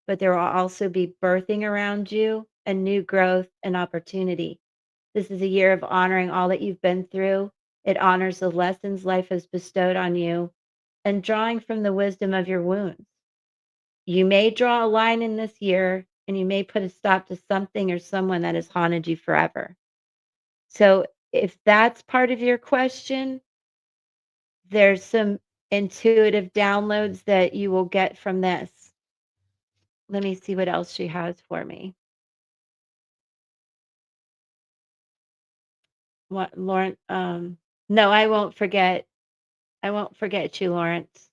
but there will also be birthing around you and new growth and opportunity. This is a year of honoring all that you've been through. It honors the lessons life has bestowed on you and drawing from the wisdom of your wounds. You may draw a line in this year and you may put a stop to something or someone that has haunted you forever. So, if that's part of your question, there's some intuitive downloads that you will get from this. Let me see what else she has for me. What, Lauren? No, I won't forget. I won't forget you, Lawrence.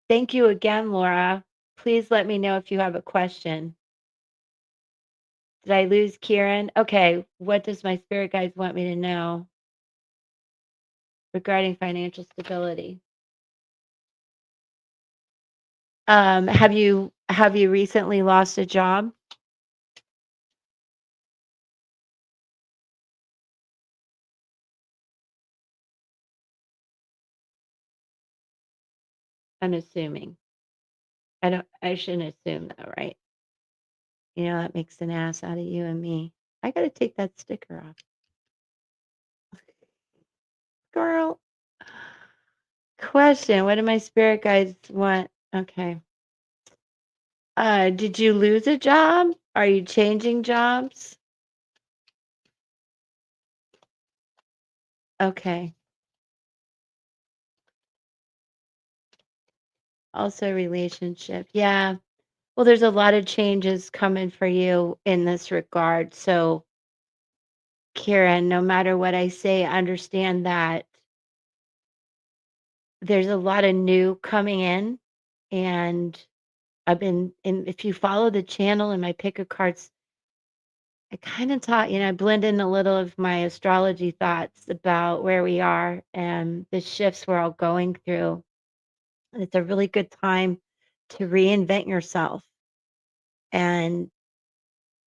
Thank you again, Laura. Please let me know if you have a question. Did I lose Kieran? Okay, what does my spirit guides want me to know regarding financial stability? Have you recently lost a job? I'm assuming. I shouldn't assume though, right? That makes an ass out of you and me. I gotta take that sticker off. Girl. Question. What do my spirit guides want? Okay. Did you lose a job? Are you changing jobs? Okay. Also relationship. Yeah. Well, there's a lot of changes coming for you in this regard. So, Karen, no matter what I say, understand that there's a lot of new coming in. And and if you follow the channel and my pick of cards, I kind of taught, I blend in a little of my astrology thoughts about where we are and the shifts we're all going through. And it's a really good time to reinvent yourself and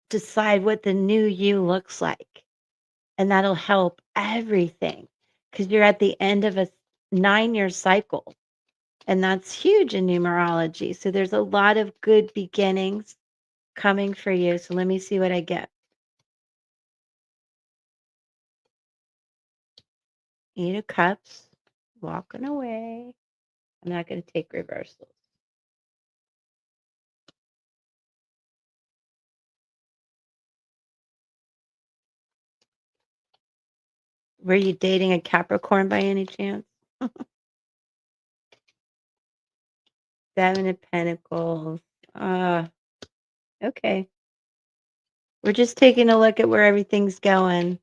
decide what the new you looks like. And that'll help everything because you're at the end of a 9-year cycle. And that's huge in numerology. So there's a lot of good beginnings coming for you. So let me see what I get. 8 of Cups, walking away. I'm not going to take reversals. Were you dating a Capricorn by any chance? 7 of Pentacles. Okay. We're just taking a look at where everything's going.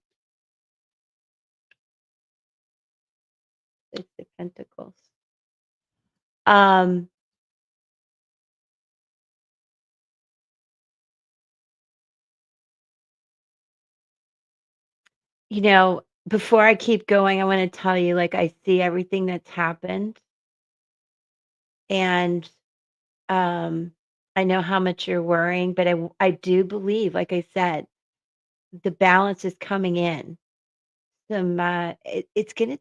6 of Pentacles. Um, before I keep going, I want to tell you, like, I see everything that's happened, and um, I know how much you're worrying, but I do believe, like I said, the balance is coming in. It's gonna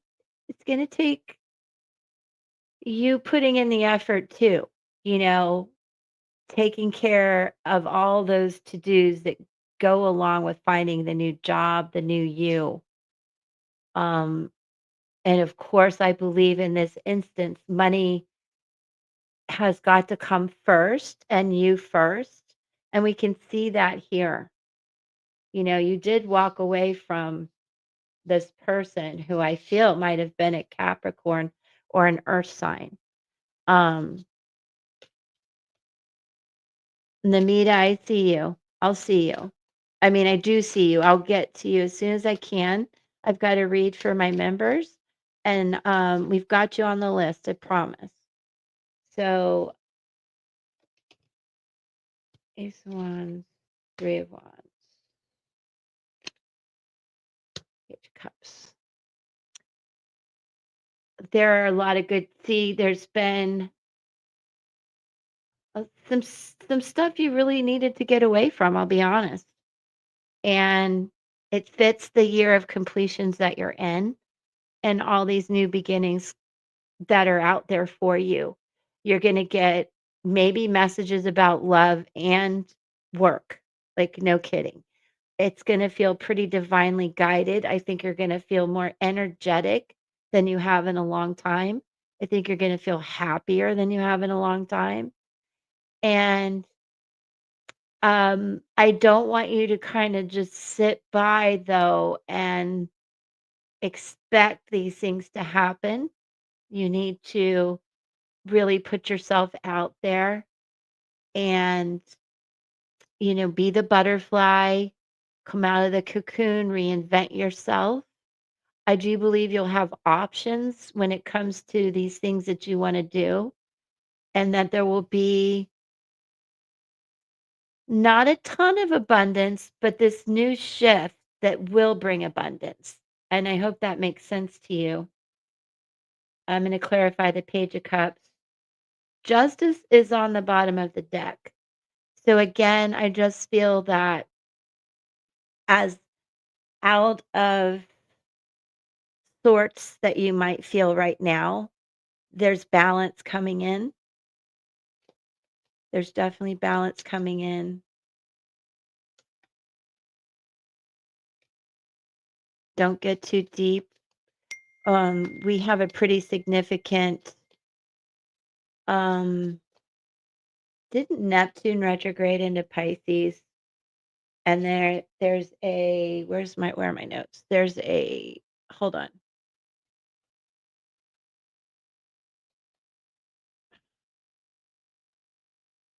take you putting in the effort too, you know, taking care of all those to-dos that go along with finding the new job, the new you. Um, and of course, I believe in this instance, money has got to come first and you first. And we can see that here. You did walk away from this person who I feel might have been a Capricorn or an earth sign. Um, Namita, I see you. I'll see you. I mean, I do see you. I'll get to you as soon as I can. I've got to read for my members, and we've got you on the list, I promise. So, Ace of Wands, 3 of Wands, Page of Cups. There are a lot of good. See, there's been some stuff you really needed to get away from, I'll be honest. And it fits the year of completions that you're in and all these new beginnings that are out there for you. You're gonna get maybe messages about love and work, like, no kidding. It's gonna feel pretty divinely guided. I think you're gonna feel more energetic than you have in a long time. I think you're gonna feel happier than you have in a long time. And, I don't want you to kinda just sit by, though, and expect these things to happen. You need to really put yourself out there and, be the butterfly, come out of the cocoon, reinvent yourself. I do believe you'll have options when it comes to these things that you wanna do, and that there will be not a ton of abundance, but this new shift that will bring abundance, and I hope that makes sense to you. I'm gonna clarify the Page of Cups. Justice is on the bottom of the deck. So again, I just feel that as out of sorts that you might feel right now, there's balance coming in. There's definitely balance coming in. Don't get too deep. We have a pretty significant um didn't Neptune retrograde into Pisces? And there's a where are my notes? There's a hold on.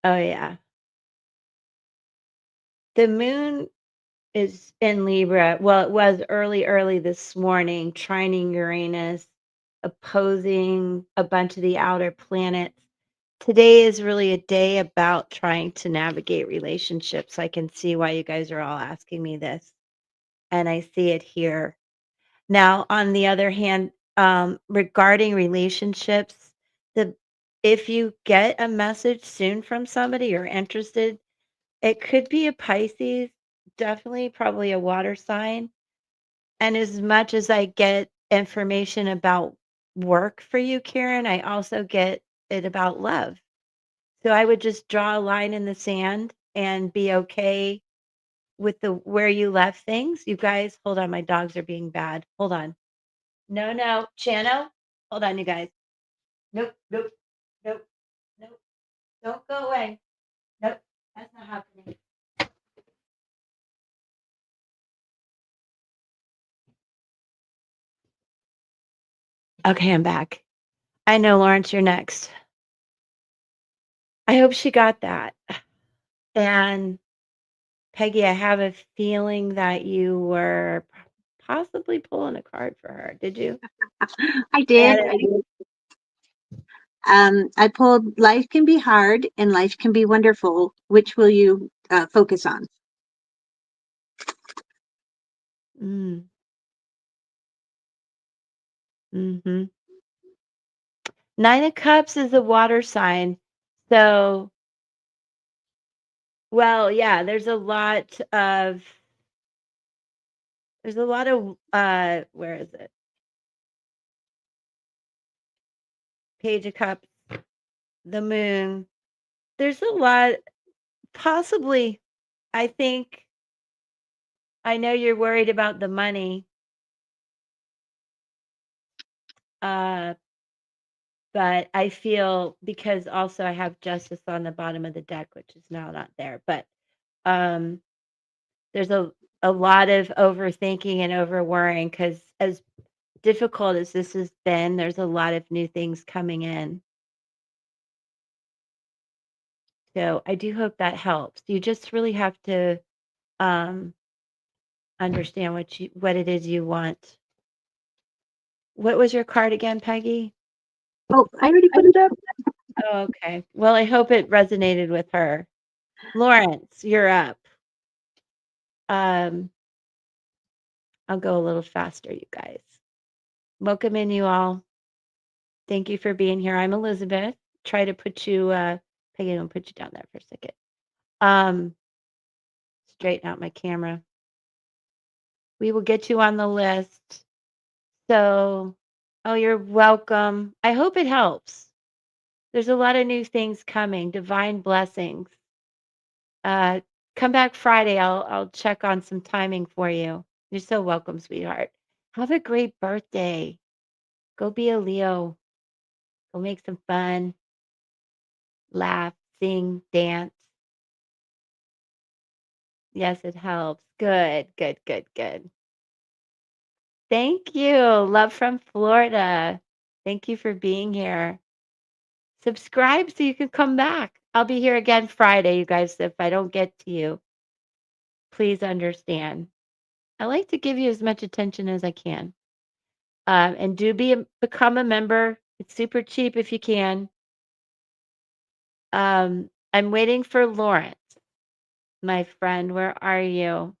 Oh yeah. The moon is in Libra. Well, it was early this morning, trining Uranus, opposing a bunch of the outer planets. Today is really a day about trying to navigate relationships. I can see why you guys are all asking me this, and I see it here. Now, on the other hand, regarding relationships, the if you get a message soon from somebody you're interested, it could be a Pisces, definitely probably a water sign. And as much as I get information about work for you, Karen, I also get it about love. So I would just draw a line in the sand and be okay with the where you left things. You guys, hold on, my dogs are being bad. Hold on. No, no, Chano. Hold on, you guys. Nope, nope, nope, nope. Don't go away. Nope, that's not happening. Okay, I'm back. I know, Lawrence, you're next. I hope she got that. And Peggy, I have a feeling that you were possibly pulling a card for her. Did you? I Yeah. did. I pulled Life Can Be Hard and Life Can Be Wonderful. Which will you focus on? Mm, hmm. Nine of Cups is a water sign. So, well, yeah, there's a lot of where is it? Page of Cups, the moon. There's a lot possibly I think I know you're worried about the money. Uh But I feel because also I have justice on the bottom of the deck, which is now not there, but, um, there's a lot of overthinking and over-worrying because as difficult as this has been, there's a lot of new things coming in. So, I do hope that helps. You just really have to, um, understand what it is you want. What was your card again, Peggy? Oh, I already put it up. Oh, okay. Well, I hope it resonated with her. Lawrence, you're up. Um I'll go a little faster, you guys. Welcome in, you all. Thank you for being here. I'm Elizabeth. Try to put you, Peggy, I'm gonna put you down there for a second. Um, straighten out my camera. We will get you on the list. So, oh, you're welcome. I hope it helps. There's a lot of new things coming, divine blessings. Uh, come back Friday. I'll check on some timing for you. You're so welcome, sweetheart. Have a great birthday. Go be a Leo. Go make some fun, laugh, sing, dance. Yes, it helps. Good, good, good, good. Thank you. Love from Florida. Thank you for being here. Subscribe so you can come back. I'll be here again Friday, you guys. If I don't get to you, please understand. I like to give you as much attention as I can. And do become a member. It's super cheap if you can. I'm waiting for Lawrence, my friend. Where are you?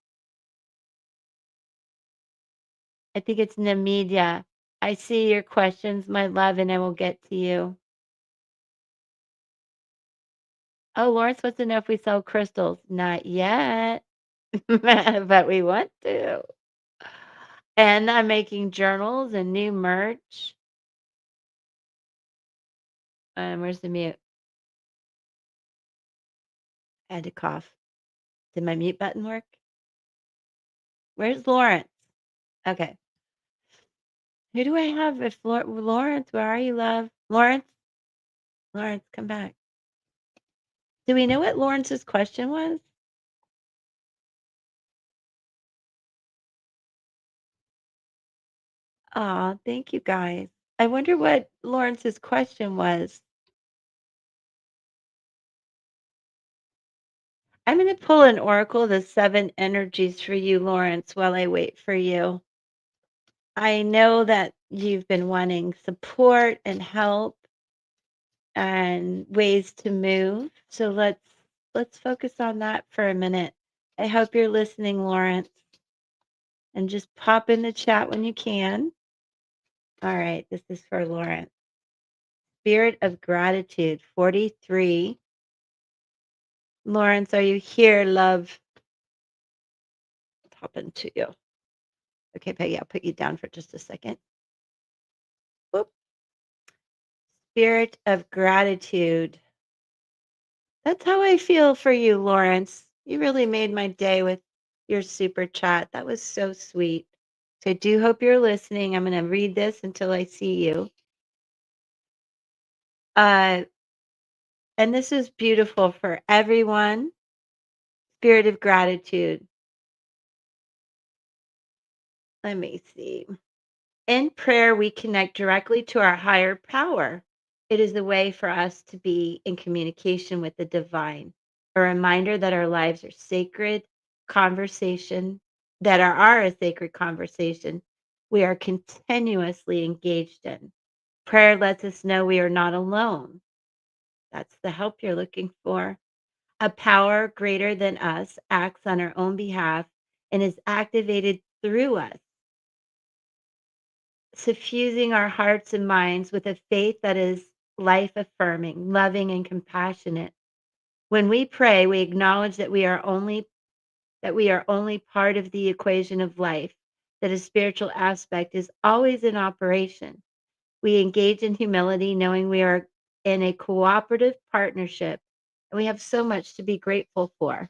I think it's Namibia. I see your questions, my love, and I will get to you. Oh, Lawrence wants to know if we sell crystals. Not yet, but we want to. And I'm making journals and new merch. Where's the mute? I had to cough. Did my mute button work? Where's Lawrence? Okay. Who do I have? If Lawrence, where are you, love? Lawrence? Lawrence, come back. Do we know what Lawrence's question was? Aw, thank you guys. I wonder what Lawrence's question was. I'm going to pull an oracle, the seven energies for you, Lawrence, while I wait for you. I know that you've been wanting support and help and ways to move. So let's focus on that for a minute. I hope you're listening, Lawrence, and just pop in the chat when you can. All right, this is for Lawrence. Spirit of gratitude 43. Lawrence, are you here, love? Pop into you. Okay, Peggy, I'll put you down for just a second. Whoop. Spirit of gratitude. That's how I feel for you, Lawrence. You really made my day with your super chat. That was so sweet. So I do hope you're listening. I'm going to read this until I see you. Uh, and this is beautiful for everyone. Spirit of gratitude. Let me see. In prayer, we connect directly to our higher power. It is a way for us to be in communication with the divine, a reminder that our lives are sacred conversation, are a sacred conversation we are continuously engaged in. Prayer lets us know we are not alone. That's the help you're looking for. A power greater than us acts on our own behalf and is activated through us, suffusing our hearts and minds with a faith that is life affirming, loving, and compassionate. When we pray, we acknowledge that we are only part of the equation of life, that a spiritual aspect is always in operation. We engage in humility, knowing we are in a cooperative partnership, and we have so much to be grateful for.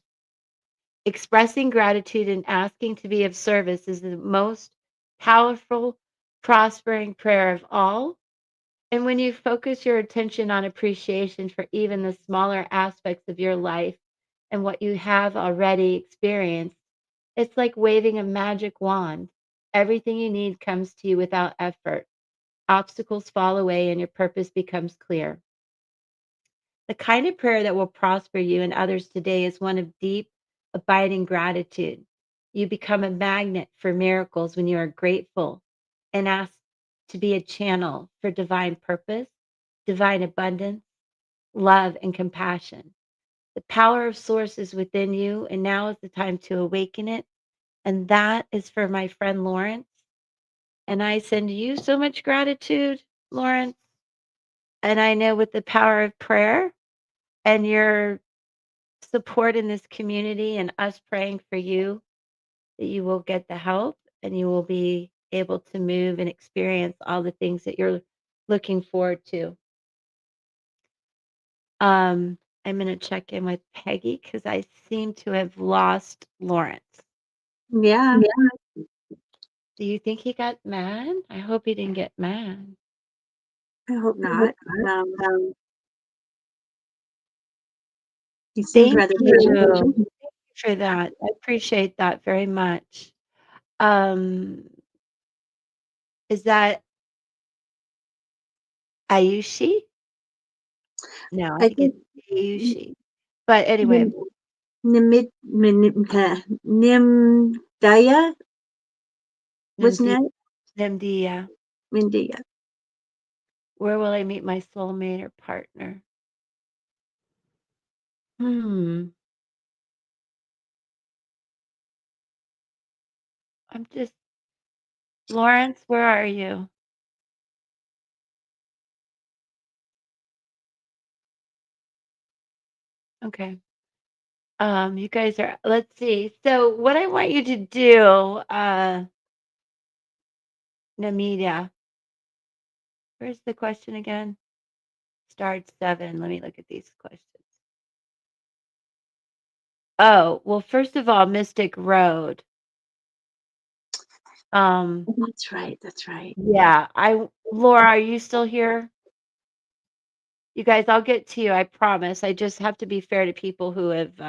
Expressing gratitude and asking to be of service is the most powerful, prospering prayer of all. And when you focus your attention on appreciation for even the smaller aspects of your life and what you have already experienced, it's like waving a magic wand. Everything you need comes to you without effort. Obstacles fall away and your purpose becomes clear. The kind of prayer that will prosper you and others today is one of deep, abiding gratitude. You become a magnet for miracles when you are grateful and ask to be a channel for divine purpose, divine abundance, love, and compassion. The power of source is within you, and now is the time to awaken it. And that is for my friend Lawrence. And I send you so much gratitude, Lawrence. And I know with the power of prayer, and your support in this community and us praying for you that you will get the help and you will be able to move and experience all the things that you're looking forward to. I'm gonna check in with Peggy because I seem to have lost Lawrence. Yeah, Yeah. Do you think he got mad? I hope he didn't get mad. I hope I hope not. not. He seemed Thank rather you. patient. Thank you for that. I appreciate that very much. Um, is that Ayushi? No, I I think think it's Ayushi. But anyway, Nim Nimid Nimdaya, wasn't Namdi it? Namdia. Mindia. Where will I meet my soulmate or partner? Hmm. I'm just Lawrence, where are you? Okay. You guys are let's see. So what I want you to do, Namida, where's the question again? Start 7. Let me look at these questions. Oh, well, first of all, Mystic Road. Um, That's right. That's right. yeah, Laura, are you still here? You guys, I'll get to you, I promise. I just have to be fair to people who have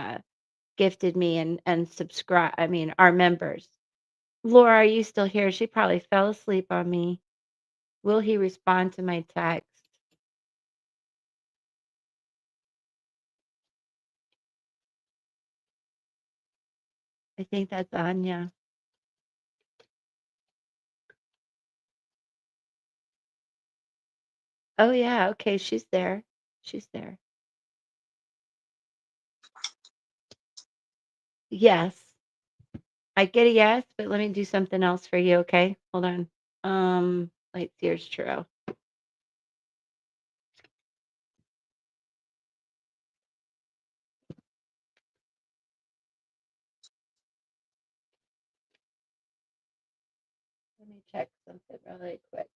gifted me and subscribe. I mean, our members. Laura, are you still here? She probably fell asleep on me. Will he respond to my text? I think that's Anya. Oh yeah, okay, she's there. She's there. Yes. I get a yes, but let me do something else for you, okay? Hold on. Light years true. Let me check something really quick.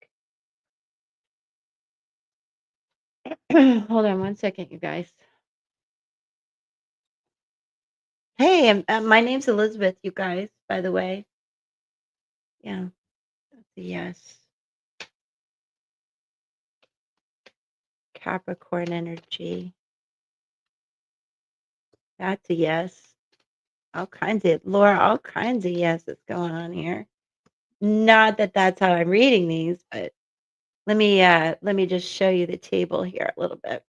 Hold on 1 second, you guys. Hey, my name's Elizabeth, you guys, by the way. Yeah, that's a yes. Capricorn energy. That's a yes. All kinds of, Laura, all kinds of yeses going on here. Not that that's how I'm reading these, but let me just show you the table here a little bit.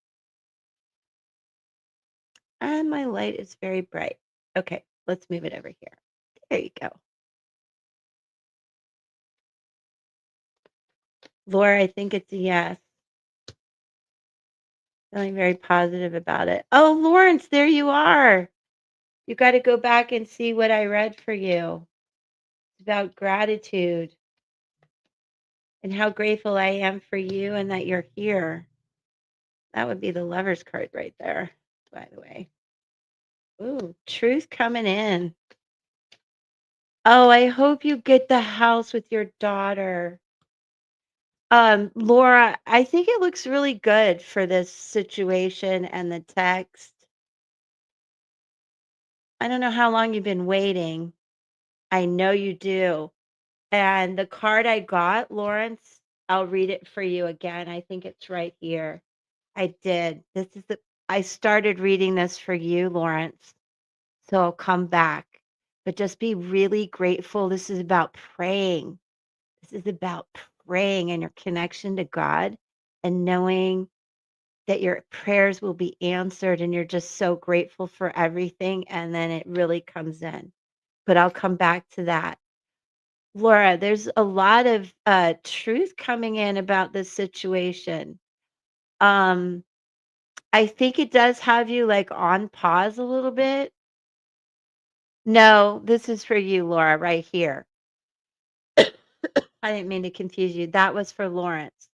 And my light is very bright. Okay, let's move it over here. There you go. Laura, I think it's a yes. Feeling very positive about it. Oh, Lawrence, there you are. You got to go back and see what I read for you. It's about gratitude and how grateful I am for you and that you're here. That would be the lover's card right there, by the way. Ooh, truth coming in. Oh, I hope you get the house with your daughter. Laura, I think it looks really good for this situation and the text. I don't know how long you've been waiting. I know you do. And the card I got, Lawrence, I'll read it for you again. I think it's right here. I did. I started reading this for you, Lawrence. So I'll come back. But just be really grateful. This is about praying. This is about praying and your connection to God and knowing that your prayers will be answered and you're just so grateful for everything and then it really comes in. But I'll come back to that. Laura, there's a lot of truth coming in about this situation. Um, I think it does have you like on pause a little bit. No, this is for you, Laura, right here. I didn't mean to confuse you. That was for Lawrence.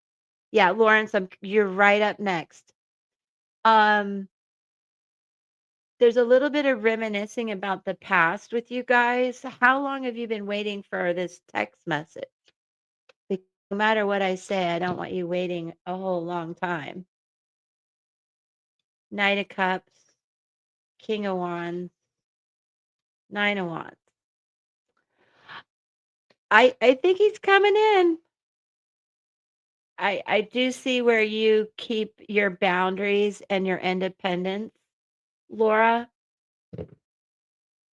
Yeah, Lawrence, you're right up next. Um, There's a little bit of reminiscing about the past with you guys. How long have you been waiting for this text message? Because no matter what I say, I don't want you waiting a whole long time. Knight of Cups, King of Wands, Nine of Wands. I think he's coming in. I do see where you keep your boundaries and your independence, Laura,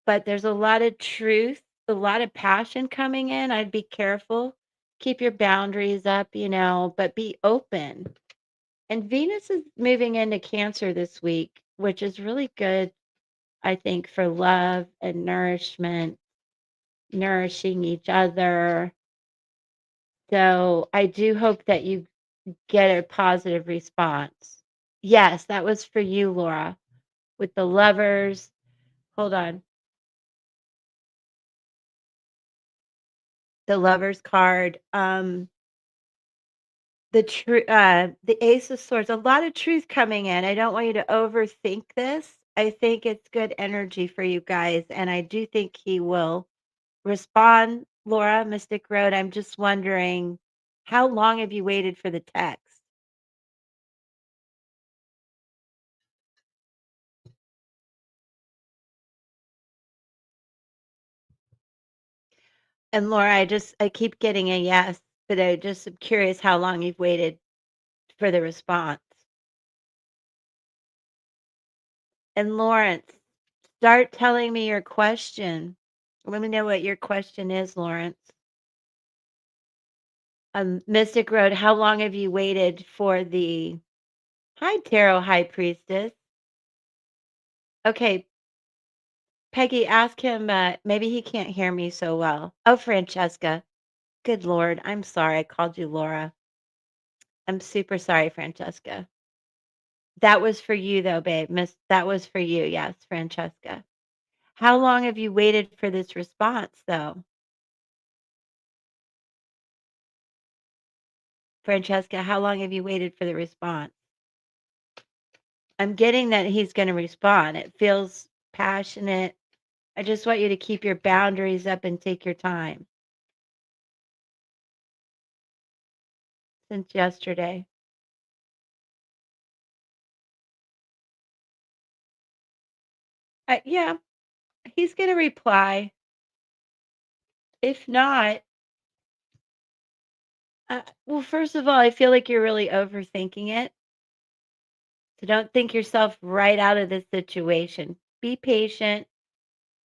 but there's a lot of truth, a lot of passion coming in. I'd be careful. Keep your boundaries up, but be open. And Venus is moving into Cancer this week, which is really good, I think, for love and nourishment, nourishing each other. So I do hope that you get a positive response. Yes, that was for you, Laura, with the lovers. Hold on. The lovers card. The Ace of Swords, a lot of truth coming in. I don't want you to overthink this. I think it's good energy for you guys, and I do think he will respond. Laura, Mystic Road, I'm just wondering, how long have you waited for the text? And Laura, I keep getting a yes, but I just am curious how long you've waited for the response. And Lawrence, start telling me your question. Let me know what your question is, Lawrence. Mystic Road, how long have you waited for the Hi Tarot High Priestess? Okay, Peggy, ask him, maybe he can't hear me so well. Oh, Francesca. Good Lord, I'm sorry I called you Laura. I'm super sorry, Francesca. That was for you though, babe. That was for you. Yes, Francesca. How long have you waited for this response though? Francesca, how long have you waited for the response? I'm getting that he's going to respond. It feels passionate. I just want you to keep your boundaries up and take your time. Since yesterday. Yeah, he's going to reply. If not, well, first of all, I feel like you're really overthinking it. So don't think yourself right out of this situation. Be patient.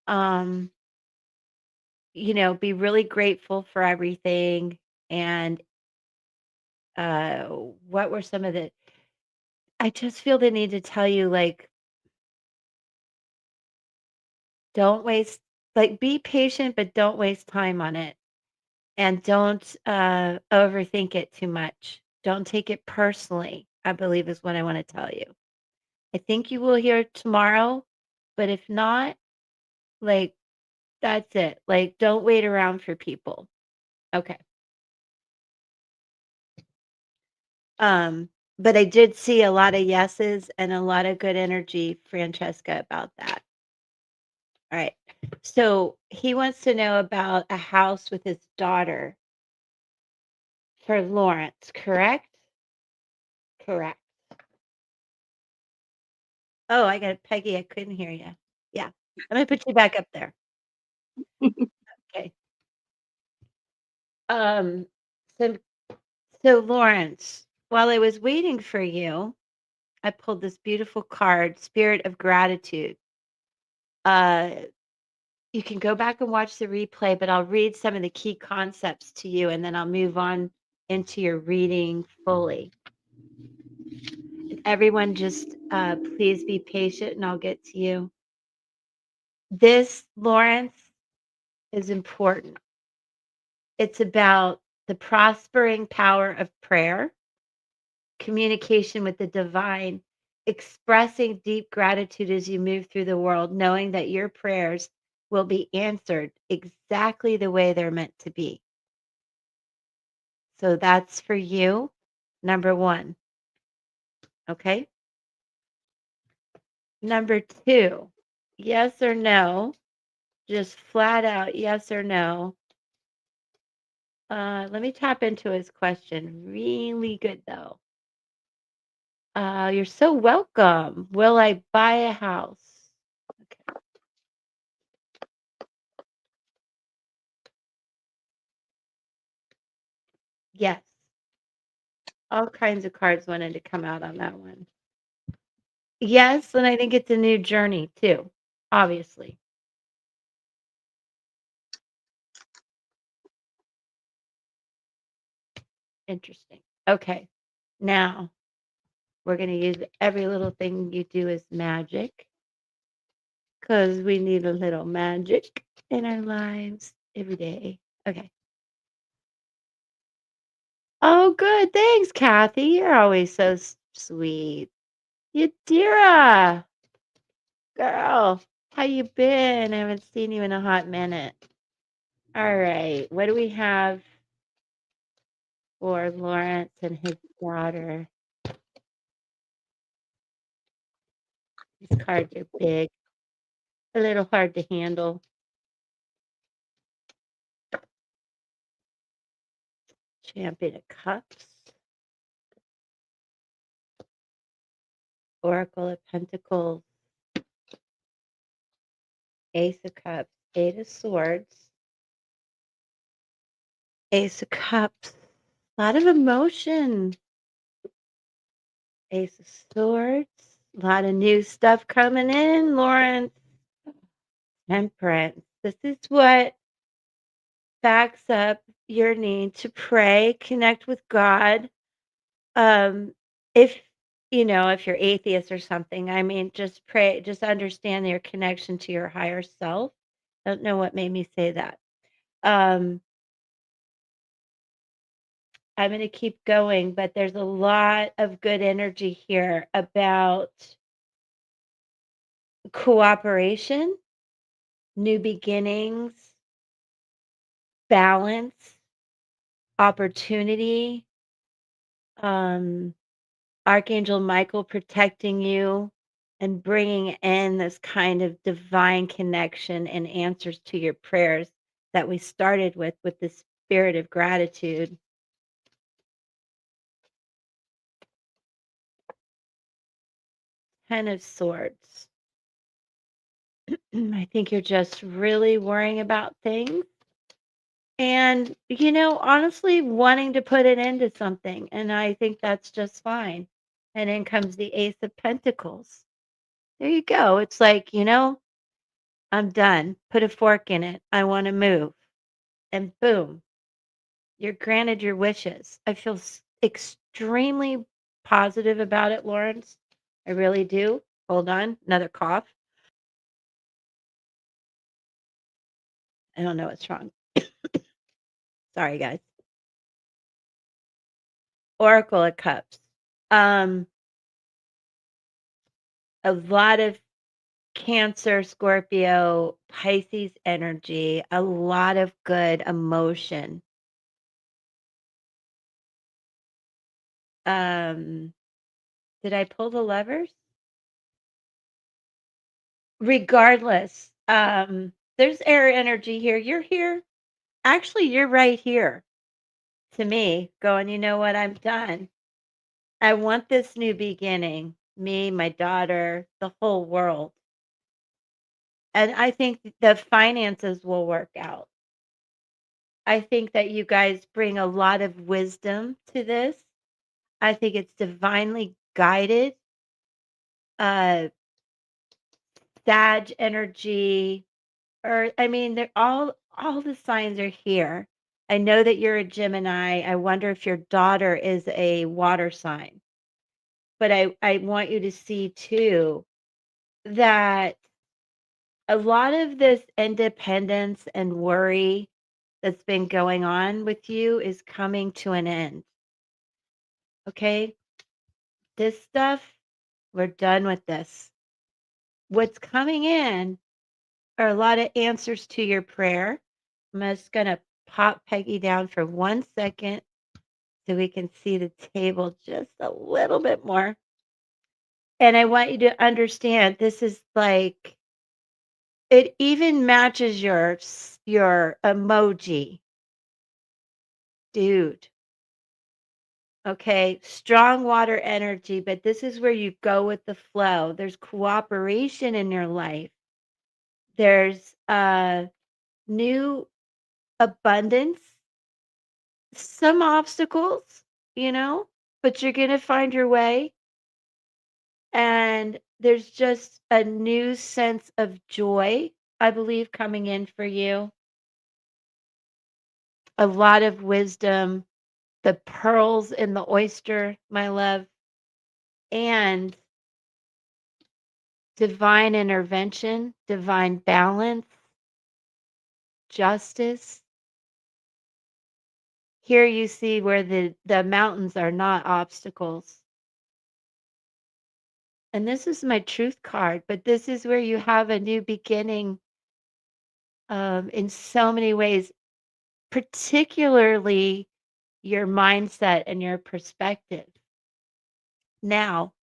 Um, be really grateful for everything. And what were some of the I just feel the need to tell you, like, don't waste be patient, but don't waste time on it. And don't overthink it too much. Don't take it personally, I believe is what I want to tell you. I think you will hear tomorrow, but if not, like, that's it. Like, don't wait around for people. Okay. Um, but I did see a lot of yeses and a lot of good energy, Francesca, about that. All right. So he wants to know about a house with his daughter for Lawrence, correct? Correct. Oh, I got it, Peggy. I couldn't hear you. Yeah. Let me put you back up there. Okay. Um, so so Lawrence, while I was waiting for you, I pulled this beautiful card, Spirit of Gratitude. Uh, you can go back and watch the replay, but I'll read some of the key concepts to you and then I'll move on into your reading fully. And everyone just please be patient and I'll get to you. This, Lawrence, is important. It's about the prospering power of prayer, communication with the divine, expressing deep gratitude as you move through the world, knowing that your prayers will be answered exactly the way they're meant to be. So that's for you, number one. Okay. Number 2, yes or no, just flat out yes or no. Let me tap into his question. Really good though. You're so welcome. Will I buy a house? Okay. Yes. All kinds of cards wanted to come out on that one. Yes, and I think it's a new journey too, obviously. Interesting. Okay. Now we're going to use every little thing you do as magic because we need a little magic in our lives every day. Okay. Oh, good. Thanks, Kathy. You're always so sweet. Yadira, girl, how you been? I haven't seen you in a hot minute. All right. What do we have for Lawrence and his daughter? These cards are big, a little hard to handle. Champion of Cups, Oracle of Pentacles, Ace of Cups, Eight of Swords, Ace of Cups. A lot of emotion. Ace of Swords. A lot of new stuff coming in, Lawrence. Temperance. This is what backs up your need to pray, connect with God. If if you're atheist or something, I mean, just pray, just understand your connection to your higher self. I don't know what made me say that. Um, I'm going to keep going, but there's a lot of good energy here about cooperation, new beginnings, balance, opportunity, um, Archangel Michael protecting you and bringing in this kind of divine connection and answers to your prayers that we started with the spirit of gratitude. 10 of Swords. I think you're just really worrying about things and, honestly wanting to put an end to something. And I think that's just fine. And then comes the Ace of Pentacles. There you go. It's like, I'm done. Put a fork in it. I want to move. And boom, you're granted your wishes. I feel extremely positive about it, Lawrence. I really do. Hold on. Another cough. I don't know what's wrong. Sorry, guys. Oracle of Cups. Um, a lot of Cancer, Scorpio, Pisces energy, a lot of good emotion. Um, did I pull the levers? Regardless, there's air energy here. You're here. Actually, you're right here to me, going, you know what? I'm done. I want this new beginning. Me, my daughter, the whole world. And I think the finances will work out. I think that you guys bring a lot of wisdom to this. I think it's divinely guided. Uh, Sag energy, or I mean, they're all the signs are here. I know that you're a Gemini. I wonder if your daughter is a water sign. But I want you to see too that a lot of this independence and worry that's been going on with you is coming to an end. Okay? This stuff, we're done with this. What's coming in are a lot of answers to your prayer. I'm just going to pop Peggy down for 1 second so we can see the table just a little bit more. And I want you to understand this is like it even matches your emoji, dude. Okay, strong water energy, but this is where you go with the flow. There's cooperation in your life. There's new abundance, some obstacles, but you're going to find your way. And there's just a new sense of joy, I believe, coming in for you. A lot of wisdom, the pearls in the oyster, my love, and divine intervention, divine balance, justice. Here you see where the mountains are not obstacles. And this is my truth card, but this is where you have a new beginning in so many ways, particularly your mindset and your perspective. Now,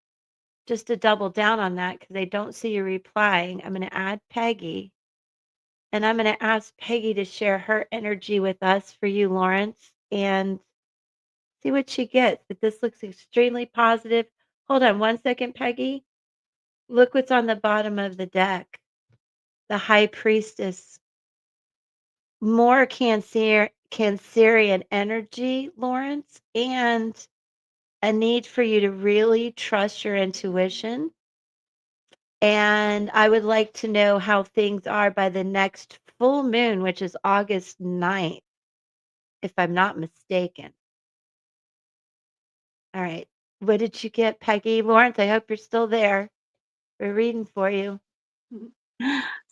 just to double down on that, because I don't see you replying, I'm going to add Peggy and I'm going to ask Peggy to share her energy with us for you, Lawrence, and see what she gets. But this looks extremely positive. Hold on one second, Peggy. Look what's on the bottom of the deck. The High Priestess. More Cancerian energy, Lawrence, and a need for you to really trust your intuition. And I would like to know how things are by the next full moon, which is August 9th, if I'm not mistaken. All right. What did you get, Peggy? Lawrence, I hope you're still there. We're reading for you.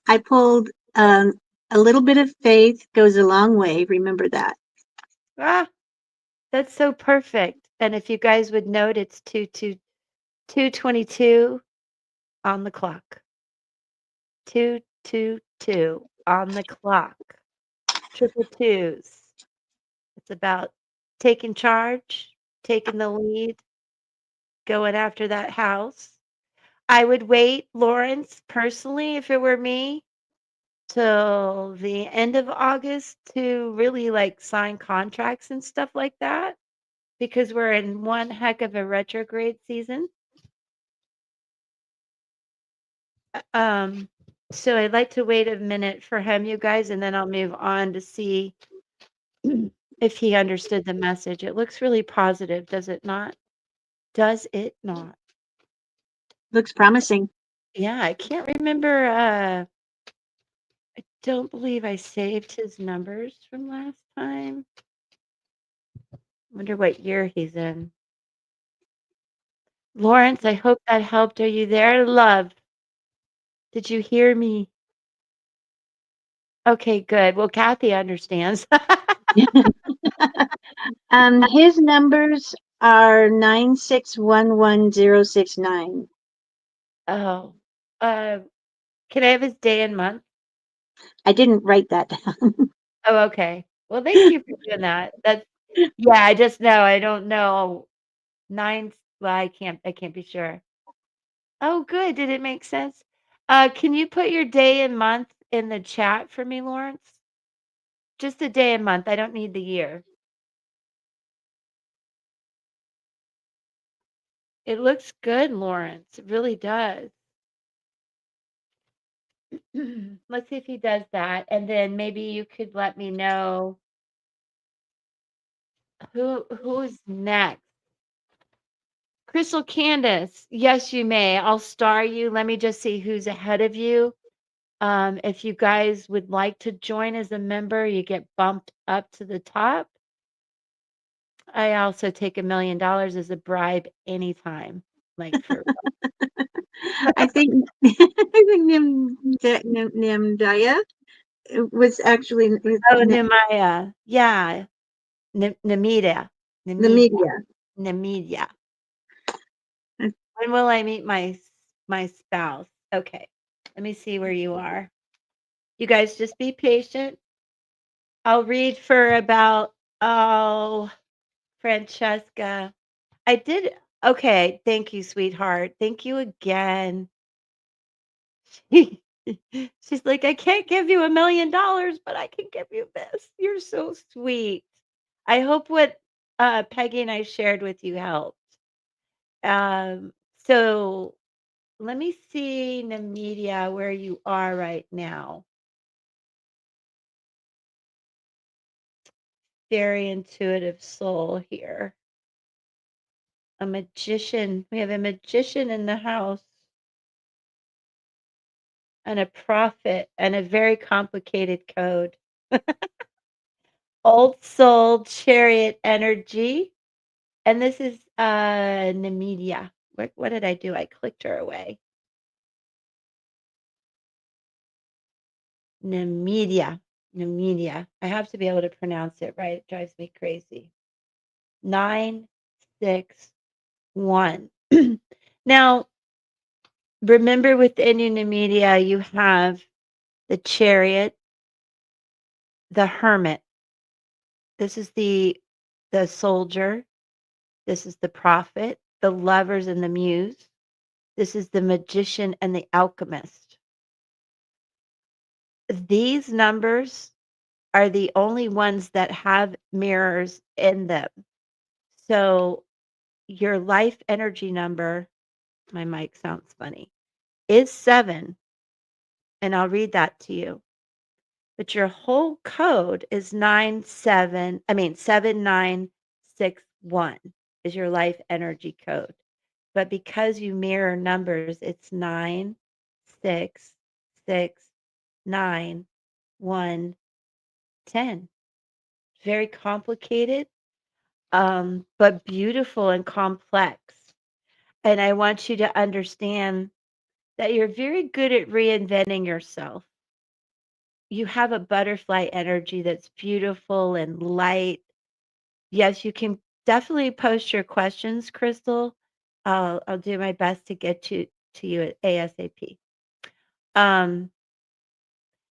I pulled a little bit of faith goes a long way. Remember that. Ah, that's so perfect. And if you guys would note, it's 222 on the clock. 222 on the clock. Triple twos. It's about taking charge, taking the lead, going after that house. I would wait, Lawrence, personally, if it were me, till the end of August to really like sign contracts and stuff like that because we're in one heck of a retrograde season. Um, so I'd like to wait a minute for him, you guys, and then I'll move on to see if he understood the message. It looks really positive, does it not? Does it not? Looks promising. Yeah, I can't remember. I don't believe I saved his numbers from last time. Wonder what year he's in. Lawrence, I hope that helped. Are you there, love? Did you hear me? Okay, good. Well, Kathy understands. His numbers are 9611069. Oh, uh, can I have his day and month? I didn't write that down. Oh, okay. Well, thank you for doing that. Yeah, I just know. I don't know. Well, I can't be sure. Oh, good. Did it make sense? Can you put your day and month in the chat for me, Lawrence? Just the day and month. I don't need the year. It looks good, Lawrence. It really does. Let's see if he does that. And then maybe you could let me know who's next. Crystal Candace, yes, you may. I'll star you. Let me just see who's ahead of you. If you guys would like to join as a member, you get bumped up to the top. I also take $1,000,000 as a bribe anytime, like for I think I think Nimdaya was actually oh, Nemaya. Yeah, Namida. the Namida. media. Namida. When will I meet my spouse? Okay. Let me see where you are. You guys just be patient. I'll read for about Francesca. I did Okay, thank you, sweetheart. Thank you again. She's like, "I can't give you $1,000,000, but I can give you this." You're so sweet. I hope what, Peggy and I shared with you helped. So let me see, Namedia, where you are right now. Very intuitive soul here. A magician. We have a magician in the house and a prophet and a very complicated code. Old soul chariot energy. And this is Namedia. What did I do? I clicked her away. Namedia. Namedia. I have to be able to pronounce it right. It drives me crazy. 961. Now, remember within Namedia, you have the chariot, the hermit. This is the soldier. This is the prophet, the lovers and the muse. This is the magician and the alchemist. These numbers are the only ones that have mirrors in them. So your life energy number, my mic sounds funny, is 7, and I'll read that to you. But your whole code is 7961 is your life energy code. But because you mirror numbers, it's 9, 6, 6, 9, 1, 10. Very complicated, but beautiful and complex. And I want you to understand that you're very good at reinventing yourself. You have a butterfly energy that's beautiful and light. Yes, you can definitely post your questions, Crystal. I'll do my best to get to you at ASAP. Um,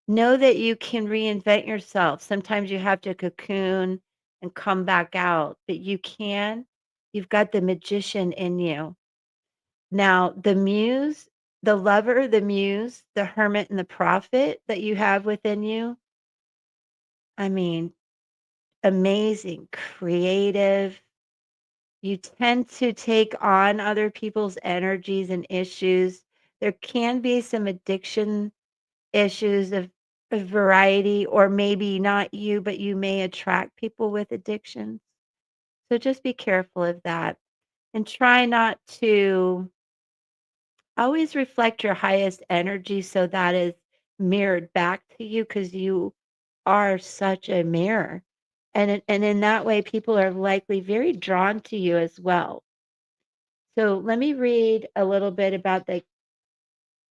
know that you can reinvent yourself. Sometimes you have to cocoon and come back out, but you can. You've got the magician in you. Now, the muse, the lover, the muse, the hermit, and the prophet that you have within you, I mean, amazing, creative. You tend to take on other people's energies and issues. There can be some addiction issues of variety, or maybe not you, but you may attract people with addictions. So just be careful of that and try not to always reflect your highest energy so that is mirrored back to you because you are such a mirror. And in that way, people are likely very drawn to you as well. So let me read a little bit about the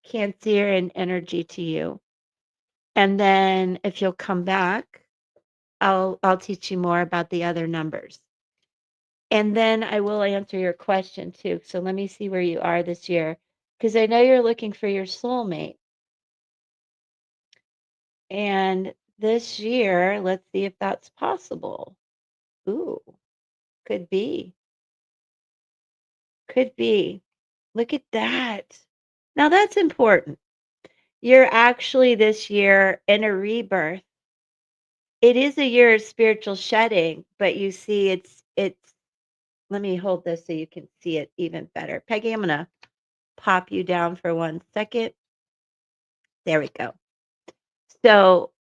Cancerian energy to you. And then if you'll come back, I'll teach you more about the other numbers. And then I will answer your question too. So let me see where you are this year because I know you're looking for your soulmate. And this year, let's see if that's possible. Ooh, could be. Could be. Look at that. Now that's important. You're actually this year in a rebirth. It is a year of spiritual shedding, but you see it's let me hold this so you can see it even better. Peggy, I'm gonna pop you down for 1 second. There we go. So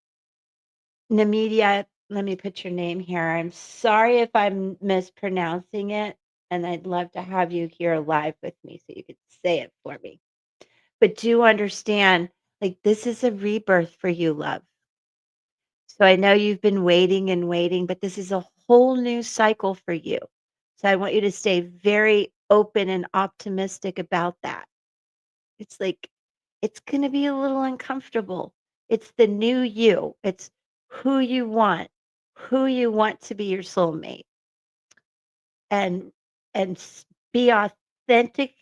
Namedia, let me put your name here. I'm sorry if I'm mispronouncing it, and I'd love to have you here live with me so you could say it for me. But do understand, like, this is a rebirth for you, love. So I know you've been waiting and waiting, but this is a whole new cycle for you. So I want you to stay very open and optimistic about that. It's like it's going to be a little uncomfortable. It's the new you. It's who who you want to be your soulmate, and be authentic,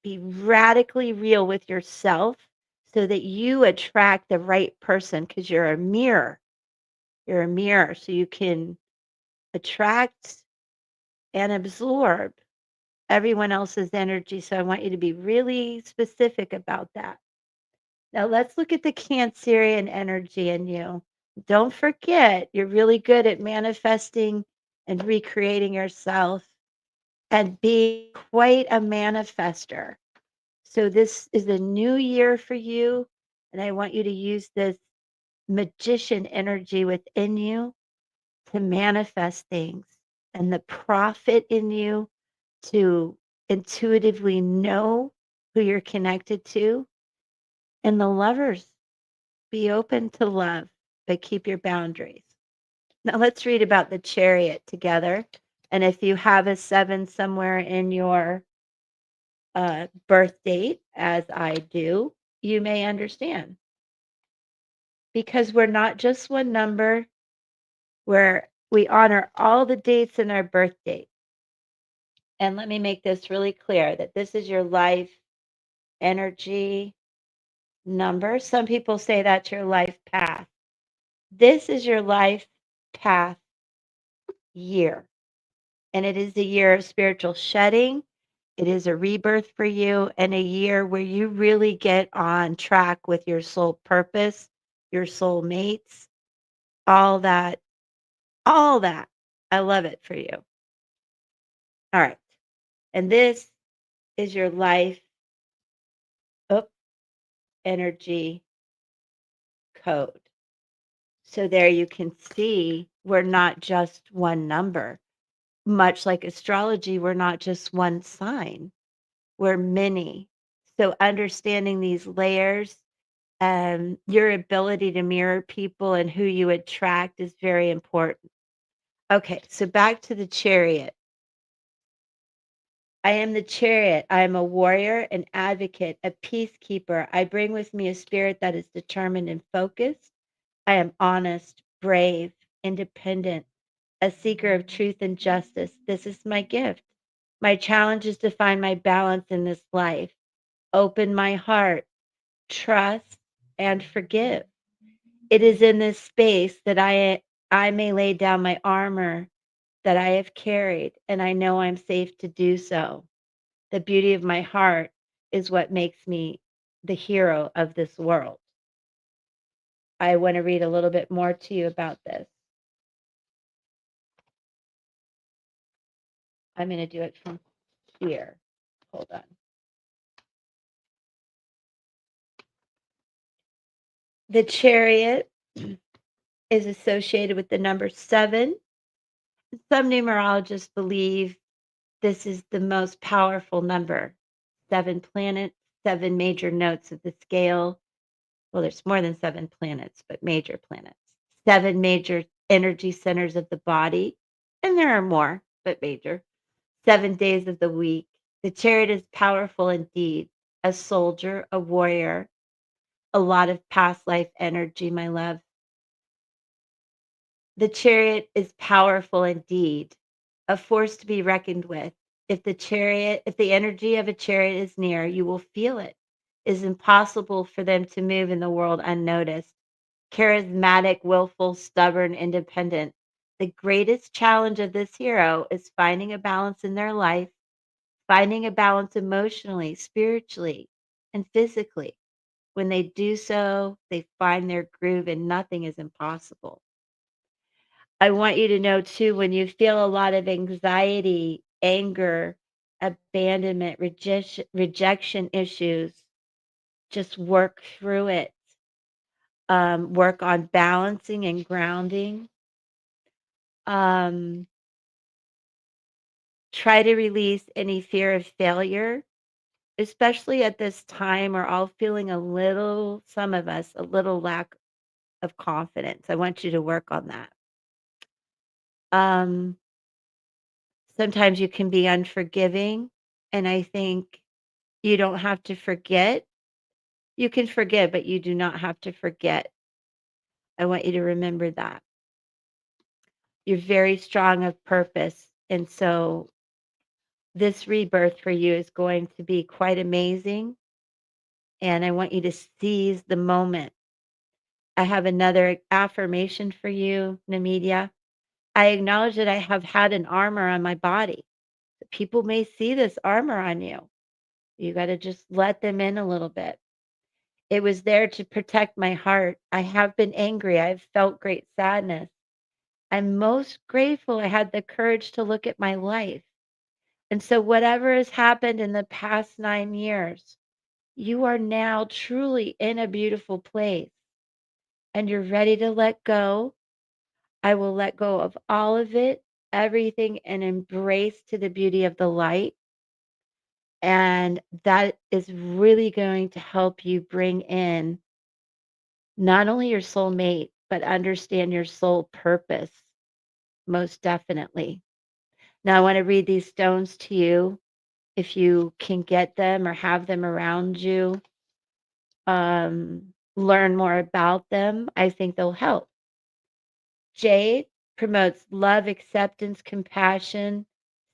be radically real with yourself so that you attract the right person because you're a mirror. You're a mirror so you can attract and absorb. everyone else's energy. So I want you to be really specific about that. Now let's look at the Cancerian energy in you. Don't forget, you're really good at manifesting and recreating yourself and being quite a manifester. So this is a new year for you, and I want you to use this magician energy within you to manifest things and the prophet in you to intuitively know who you're connected to, and the lovers, be open to love, but keep your boundaries. Now let's read about the chariot together. And if you have a 7 somewhere in your birth date, as I do, you may understand. Because we're not just one number, where we honor all the dates in our birth date. And let me make this really clear that this is your life energy number. Some people say that's your life path. This is your life path year. And it is a year of spiritual shedding. It is a rebirth for you and a year where you really get on track with your soul purpose, your soul mates, all that, all that. I love it for you. All right. And this is your life up energy code. So there you can see we're not just one number. Much like astrology, we're not just one sign, we're many. So understanding these layers and your ability to mirror people and who you attract is very important. Okay, so back to the chariot. I am the chariot. I am a warrior, an advocate, a peacekeeper. I bring with me a spirit that is determined and focused. I am honest, brave, independent, a seeker of truth and justice. This is my gift. My challenge is to find my balance in this life. Open my heart, trust, and forgive. It is in this space that I may lay down my armor that I have carried, and I know I'm safe to do so. The beauty of my heart is what makes me the hero of this world. I want to read a little bit more to you about this. I'm going to do it from here. Hold on. The chariot is associated with the number 7. Some numerologists believe this is the most powerful number. 7 planets, 7 major notes of the scale. Well, there's more than 7 planets, but major planets. 7 major energy centers of the body, and there are more, but major. 7 days of the week. The chariot is powerful indeed. A soldier, a warrior, a lot of past life energy, my love. The chariot is powerful indeed, a force to be reckoned with. If the energy of a chariot is near, you will feel it. It is impossible for them to move in the world unnoticed. Charismatic, willful, stubborn, independent. The greatest challenge of this hero is finding a balance in their life, finding a balance emotionally, spiritually, and physically. When they do so, they find their groove and nothing is impossible. I want you to know too, when you feel a lot of anxiety, anger, abandonment, rejection issues, just work through it. Work on balancing and grounding. Um, Try to release any fear of failure, especially at this time. We're all feeling a little, some of us, a little lack of confidence. I want you to work on that. Um, Sometimes you can be unforgiving, and I think you don't have to forget. You can forgive, but you do not have to forget. I want you to remember that. You're very strong of purpose, and so this rebirth for you is going to be quite amazing, and I want you to seize the moment. I have another affirmation for you, Namedia. I acknowledge that I have had an armor on my body. people may see this armor on you. You got to just let them in a little bit. It was there to protect my heart. I have been angry. I've felt great sadness. I'm most grateful I had the courage to look at my life. And so, whatever has happened in the past 9 years, you are now truly in a beautiful place and you're ready to let go. I will let go of all of it, everything, and embrace to the beauty of the light. And that is really going to help you bring in not only your soulmate, but understand your soul purpose, most definitely. Now, I want to read these stones to you if you can get them or have them around you. Learn more about them. I think they'll help. Jade promotes love, acceptance, compassion,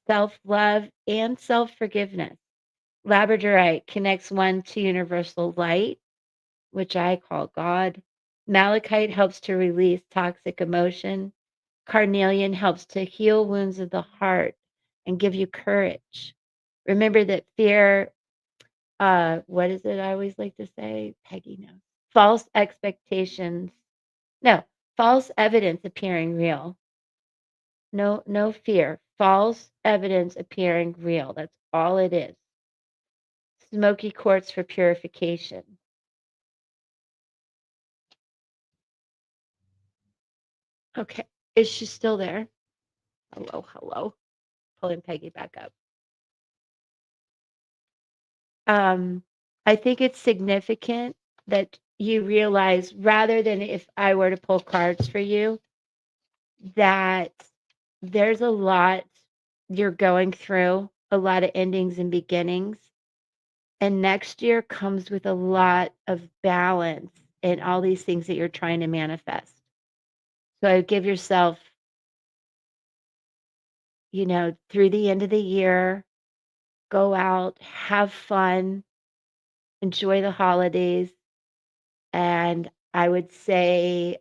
self love, and self forgiveness. Labradorite connects one to universal light, which I call God. Malachite helps to release toxic emotion. Carnelian helps to heal wounds of the heart and give you courage. Remember that fear, what is it I always like to say? Peggy knows. False expectations. No, false evidence appearing real. No, no fear. False evidence appearing real. That's all it is. Smoky quartz for purification. Okay. Is she still there? Hello, hello. Pulling Peggy back up. Um, I think it's significant that you realize rather than if I were to pull cards for you, that there's a lot you're going through, a lot of endings and beginnings. And next year comes with a lot of balance and all these things that you're trying to manifest. So give yourself, through the end of the year, go out, have fun, enjoy the holidays. And I would say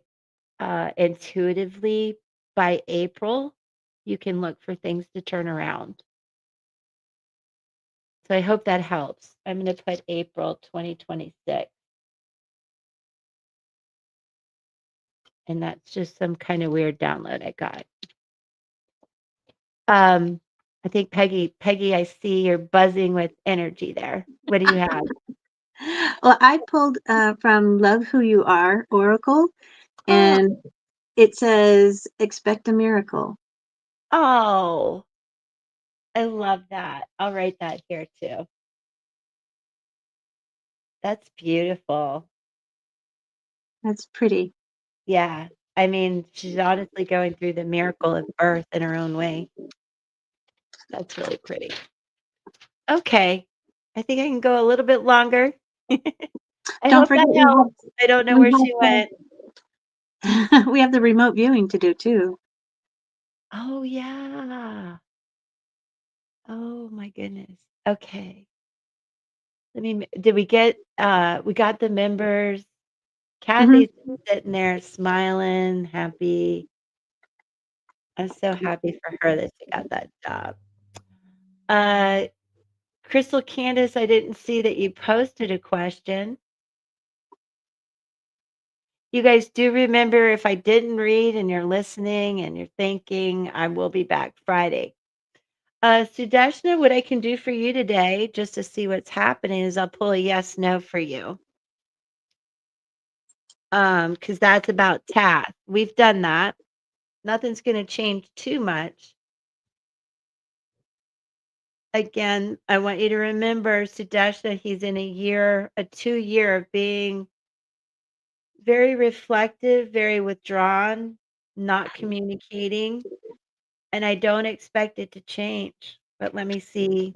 intuitively by April, you can look for things to turn around. So I hope that helps. I'm going to put April 2026. And that's just some kind of weird download I got. I think Peggy, I see you're buzzing with energy there. What do you have? Well, I pulled from Love Who You Are Oracle, Oh, and it says, expect a miracle. oh, I love that. I'll write that here too. That's beautiful. That's pretty. Yeah. I mean, she's honestly going through the miracle of birth in her own way. That's really pretty. Okay. I think I can go a little bit longer. I Don't hope forget that helps. I don't know we where she went. have we have the remote viewing to do too. Oh, yeah. Oh, my goodness. Okay. Did we got the members. Hmm. Kathy's sitting there smiling, happy. I'm so happy for her that she got that job. Uh, Crystal Candace, I didn't see that you posted a question. You guys do remember if I didn't read and you're listening and you're thinking, I will be back Friday. Sudeshna, what I can do for you today, just to see what's happening, is I'll pull a yes, no for you. Because that's about task. We've done that. Nothing's going to change too much. Again, I want you to remember, Sudeshna, he's in a 2 year of being very reflective, very withdrawn, not communicating, and I don't expect it to change. But let me see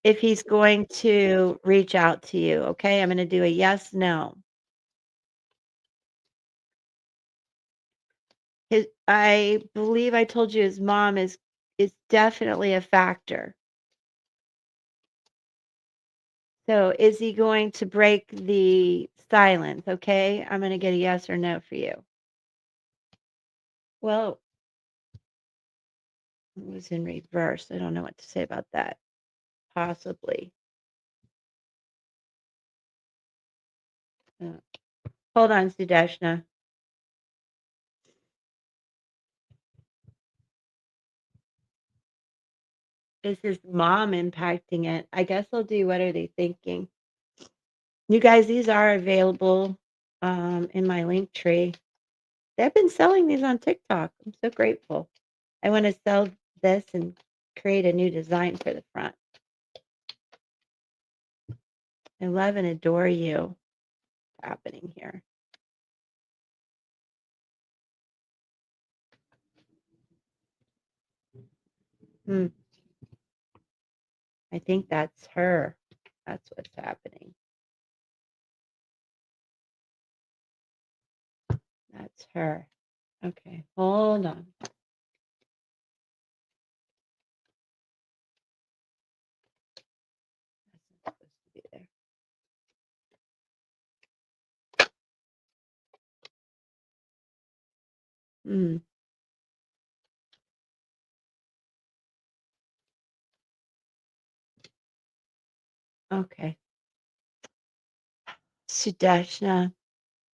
if he's going to reach out to you. Okay, I'm going to do a yes, no. I believe I told you his mom is definitely a factor. So is he going to break the silence? Okay, I'm going to get a yes or no for you. Well, It was in reverse. I don't know what to say about that. Possibly. Uh, hold on, Sudeshna. Is his mom impacting it? I guess I'll do what are they thinking? You guys, these are available in my link tree. They've been selling these on TikTok. I'm so grateful. I want to sell this and create a new design for the front. I love and adore you happening here. Hmm. I think that's her. That's what's happening. That's her. Okay, hold on. That's not supposed to be there. Hmm. Okay. Sudeshna,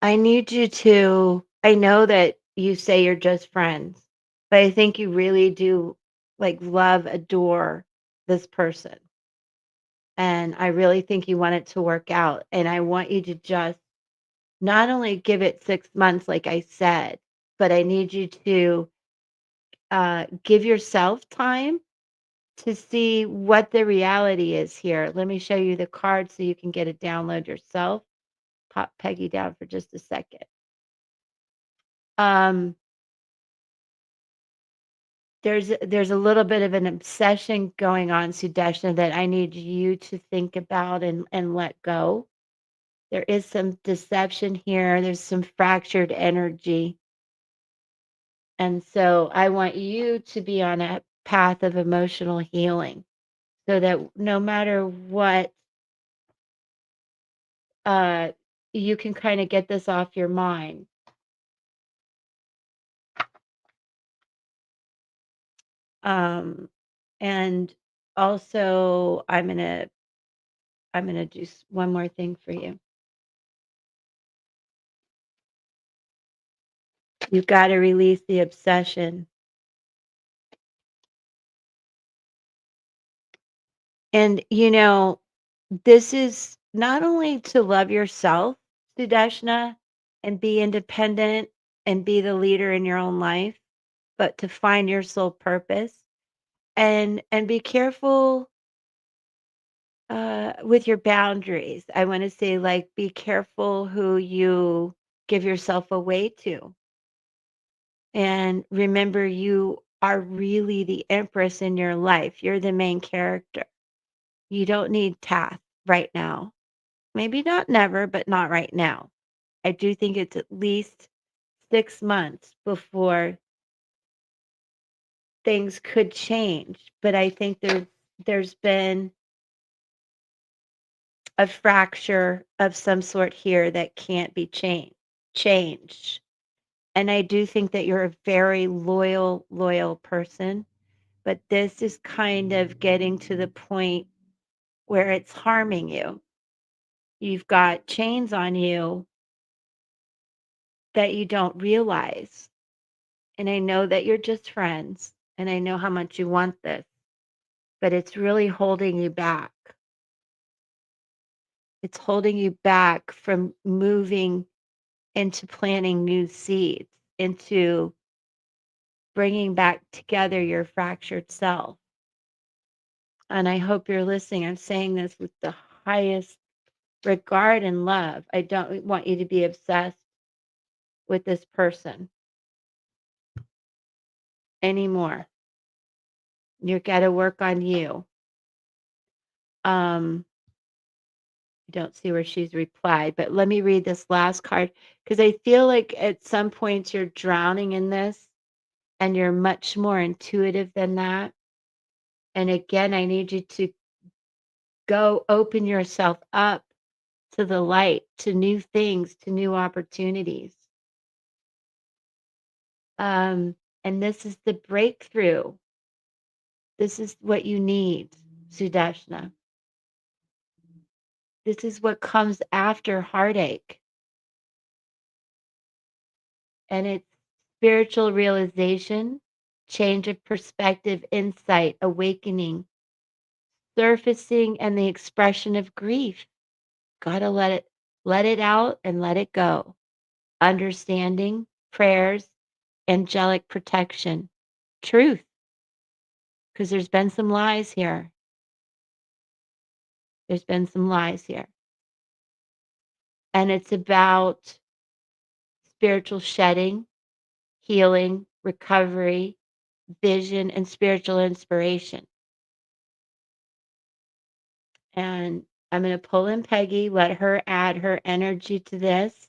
I need you to, I know that you say you're just friends, but I think you really do like love, adore this person. And I really think you want it to work out. And I want you to just not only give it 6 months, like I said, but I need you to give yourself time to see what the reality is here. Let me show you the card so you can get a download yourself. Pop Peggy down for just a second. Um, there's a little bit of an obsession going on, Sudeshna, that I need you to think about and let go. There is some deception here. There's some fractured energy. And so I want you to be on a path of emotional healing so that no matter what, uh, you can kind of get this off your mind. Um, and also I'm gonna do one more thing for you. You've got to release the obsession. And this is not only to love yourself, Sudeshna, and be independent and be the leader in your own life, but to find your soul purpose and be careful with your boundaries. I want to say, like, be careful who you give yourself away to. And remember, you are really the empress in your life. You're the main character. You don't need Tath right now. Maybe not never, but not right now. I do think it's at least 6 months before things could change. But I think there's been a fracture of some sort here that can't be changed. And I do think that you're a very loyal person, but this is kind of getting to the point where it's harming you. You've got chains on you that you don't realize. And I know that you're just friends, and I know how much you want this, but it's really holding you back. It's holding you back from moving into planting new seeds, into bringing back together your fractured self. And I hope you're listening. I'm saying this with the highest regard and love. I don't want you to be obsessed with this person anymore. You got to work on you. I don't see where she's replied, but let me read this last card because I feel like at some points you're drowning in this and you're much more intuitive than that. And again, I need you to go open yourself up to the light, to new things, to new opportunities. Um, and this is the breakthrough. This is what you need, Sudeshna. This is what comes after heartache. And it's spiritual realization, change of perspective, insight, awakening, surfacing, and the expression of grief. Gotta let it out and let it go. Understanding, prayers, angelic protection, truth, because there's been some lies here. There's been some lies here. And it's about spiritual shedding, healing, recovery, vision, and spiritual inspiration. And I'm going to pull in Peggy, let her add her energy to this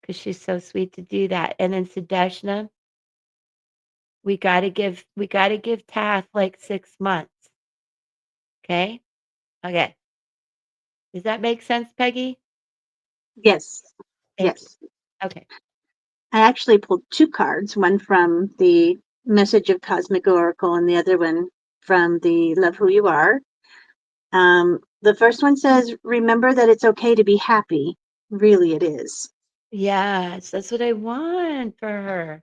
because she's so sweet to do that. And then Sudeshna, we got to give Taff like 6 months. Okay. Okay. Does that make sense, Peggy? Yes. Thank you. Yes. Okay. I actually pulled two cards, one from the Message of Cosmic Oracle and the other one from the Love Who You Are. The first one says, remember that it's okay to be happy. Really, it is. Yes, that's what I want for her.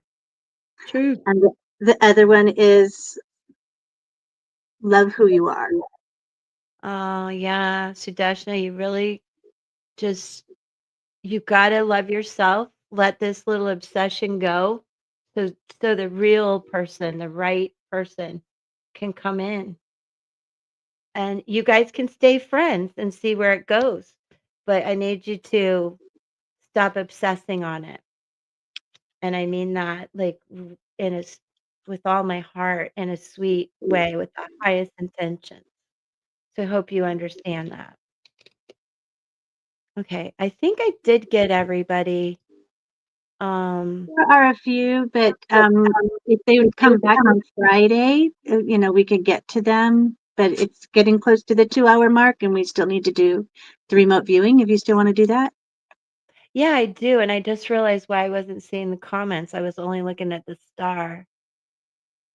True. And the other one is, love who you are. Oh, yeah. Sudeshna, you really just, you got to love yourself. Let this little obsession go. So, so the real person, the right person can come in and you guys can stay friends and see where it goes. But I need you to stop obsessing on it. And I mean that like in with all my heart in a sweet way with the highest intention. So I hope you understand that. Okay, I think I did get everybody. There are a few, but if they would come back on Friday, we could get to them. But it's getting close to the 2 hour mark, and we still need to do the remote viewing if you still want to do that. Yeah, I do, and I just realized why I wasn't seeing the comments. I was only looking at the star.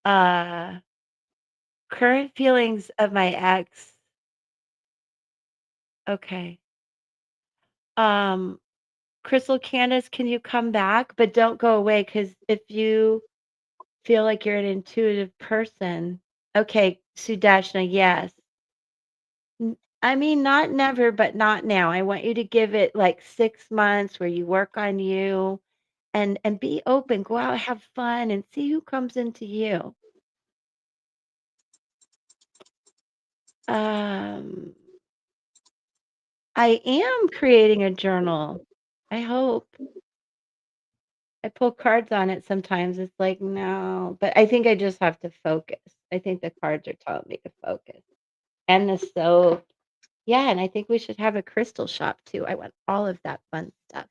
Uh, current feelings of my ex. Okay. Um, Crystal Candace, can you come back? But don't go away because if you feel like you're an intuitive person. Okay, Sudashna, yes. I mean, not never, but not now. I want you to give it like 6 months where you work on you and be open. Go out, have fun, and see who comes into you. Um, I am creating a journal. I hope. I pull cards on it sometimes. It's like, no, but I think I just have to focus. I think the cards are telling me to focus. And the soap. Yeah, and I think we should have a crystal shop too. I want all of that fun stuff.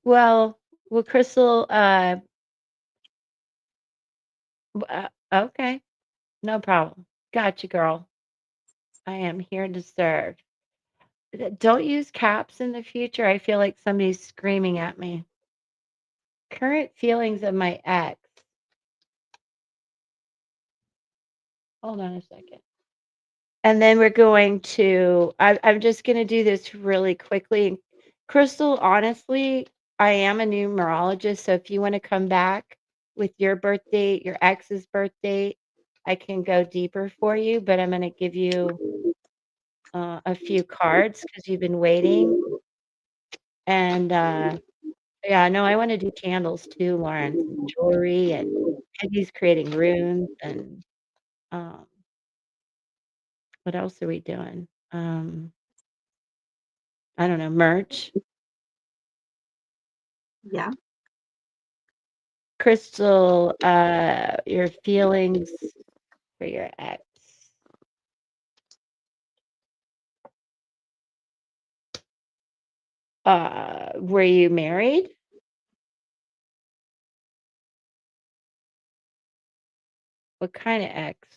Well, well, Crystal, okay, no problem. Gotcha, girl. I am here to serve. Don't use caps in the future. I feel like somebody's screaming at me. Current feelings of my ex. Hold on a second. And then we're going to, I'm just going to do this really quickly. Crystal, honestly, I am a numerologist. So if you want to come back with your birth date, your ex's birth date, I can go deeper for you, but I'm going to give you a few cards because you've been waiting. And yeah, no, I want to do candles too, Lawrence, and jewelry, and Peggy's creating runes. And um, what else are we doing? I don't know, merch. Yeah. Crystal, your feelings for your ex. Were you married? What kind of ex?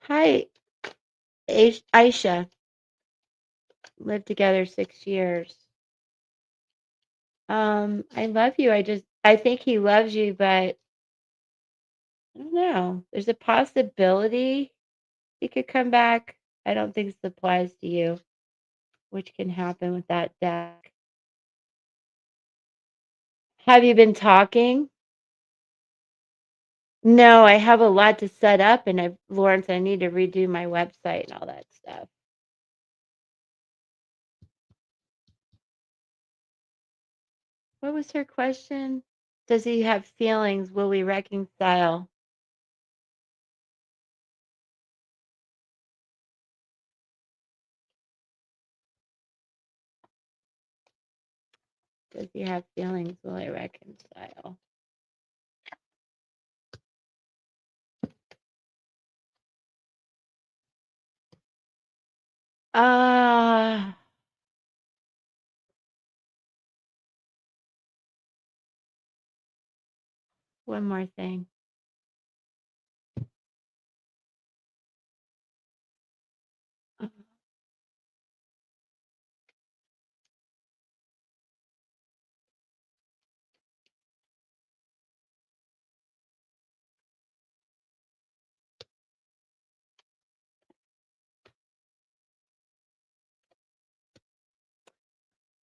Hi, Aisha lived together 6 years. I love you. I think he loves you, but I don't know. There's a possibility he could come back. I don't think this applies to you, which can happen with that deck. Have you been talking? No, I have a lot to set up, and Lawrence, I need to redo my website and all that stuff. What was her question? Does he have feelings? Will we reconcile? Does he have feelings? Will I reconcile? Uh, one more thing.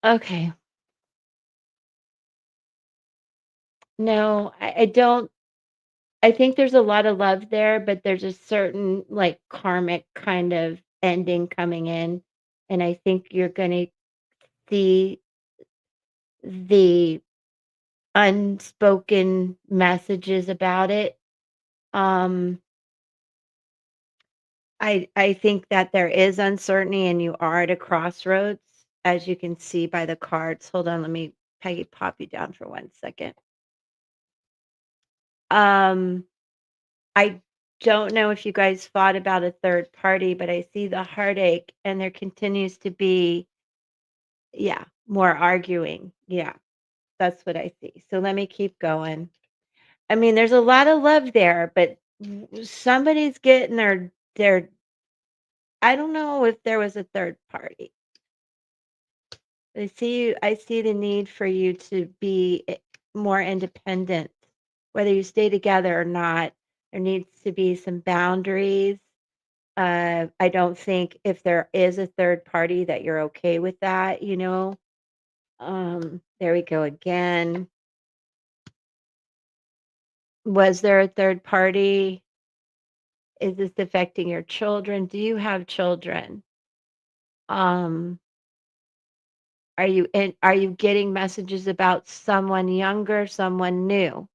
Okay. No, I don't. I think there's a lot of love there, but there's a certain like karmic kind of ending coming in. And I think you're going to see the unspoken messages about it. Um, I think that there is uncertainty and you are at a crossroads, as you can see by the cards. Hold on, let me Peggy pop you down for 1 second. Um, I don't know if you guys thought about a third party, but I see the heartache and there continues to be, yeah, more arguing. Yeah, that's what I see. So let me keep going. I mean, there's a lot of love there, but somebody's getting their I don't know if there was a third party. I see the need for you to be more independent, whether you stay together or not. There needs to be some boundaries. I don't think if there is a third party that you're okay with that, you know. There we go again. Was there a third party? Is this affecting your children? Do you have children? Um, are you getting messages about someone younger, someone new?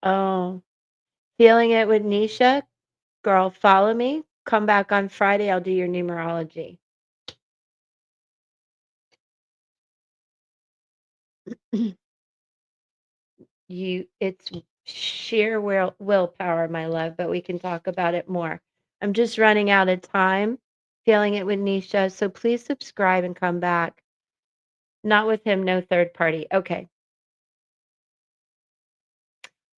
Oh, feeling it with Nisha? Girl, follow me. Come back on Friday. I'll do your numerology. It's sheer willpower, my love, but we can talk about it more. I'm just running out of time. Feeling it with Nisha. So please subscribe and come back. Not with him, no third party. Okay.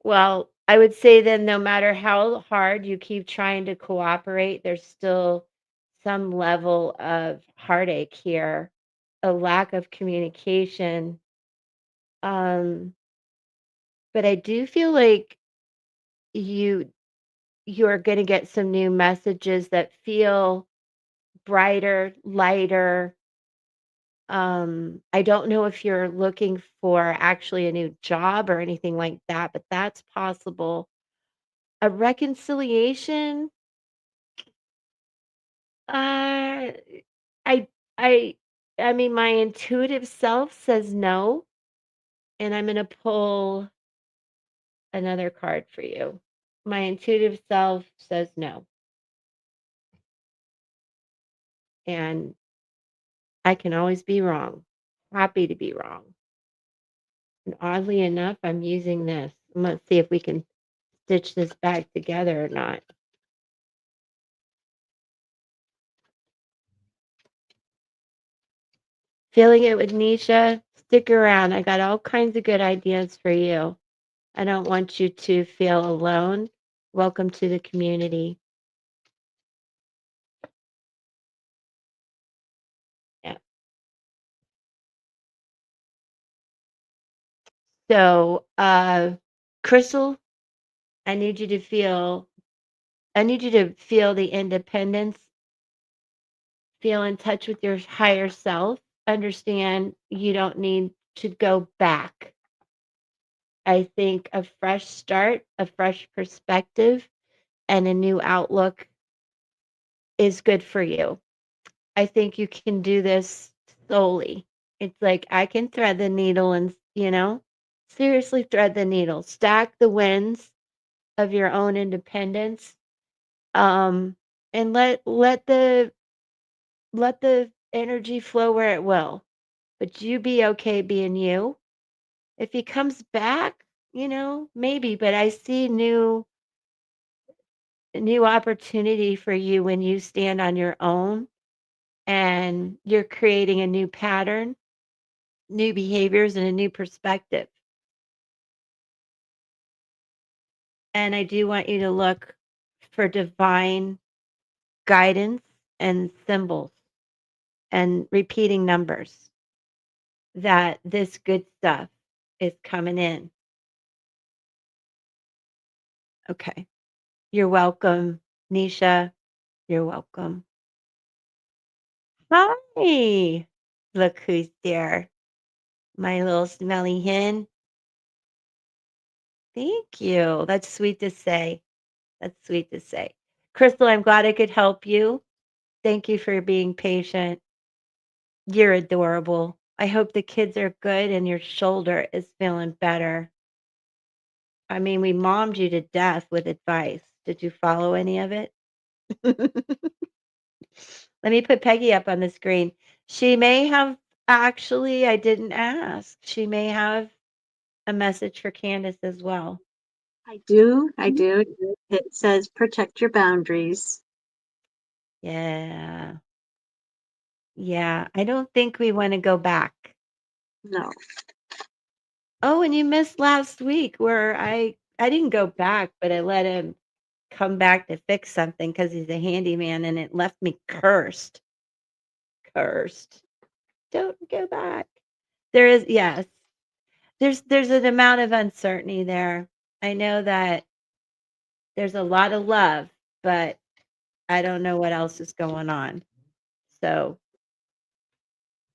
Well, I would say then no matter how hard you keep trying to cooperate, there's still some level of heartache here, a lack of communication. Um, but I do feel like you you're going to get some new messages that feel brighter, lighter. I don't know if you're looking for actually a new job or anything like that, but that's possible. A reconciliation, uh, I I I mean, my intuitive self says no, and I'm gonna pull another card for you. My intuitive self says no, and I can always be wrong. Happy to be wrong. And oddly enough, I'm using this. I'm gonna see if we can stitch this back together or not. Feeling it with Nisha, stick around. I got all kinds of good ideas for you. I don't want you to feel alone. Welcome to the community. Yeah. So, Crystal, I need you to feel I need you to feel the independence, feel in touch with your higher self, understand you don't need to go back. I think a fresh start, a fresh perspective, and a new outlook is good for you. I think you can do this solely. It's like I can thread the needle and, seriously thread the needle, stack the wins of your own independence, um, and let the energy flow where it will. But you be okay being you. If he comes back, maybe, but I see new opportunity for you when you stand on your own and you're creating a new pattern, new behaviors, and a new perspective. And I do want you to look for divine guidance and symbols and repeating numbers that this good stuff is coming in. Okay. You're welcome, Nisha. You're welcome. Hi. Look who's there. My little smelly hen. Thank you. That's sweet to say. That's sweet to say. Crystal, I'm glad I could help you. Thank you for being patient. You're adorable. I hope the kids are good and your shoulder is feeling better. I mean, we mommed you to death with advice. Did you follow any of it? Let me put Peggy up on the screen. She may have actually, I didn't ask. She may have a message for Candace as well. I do. I do. It says protect your boundaries. Yeah. Yeah. I don't think we want to go back. No. Oh, and you missed last week where I didn't go back, but I let him come back to fix something because he's a handyman and it left me cursed. Cursed. Don't go back. There is, yes. There's an amount of uncertainty there. I know that there's a lot of love, but I don't know what else is going on. So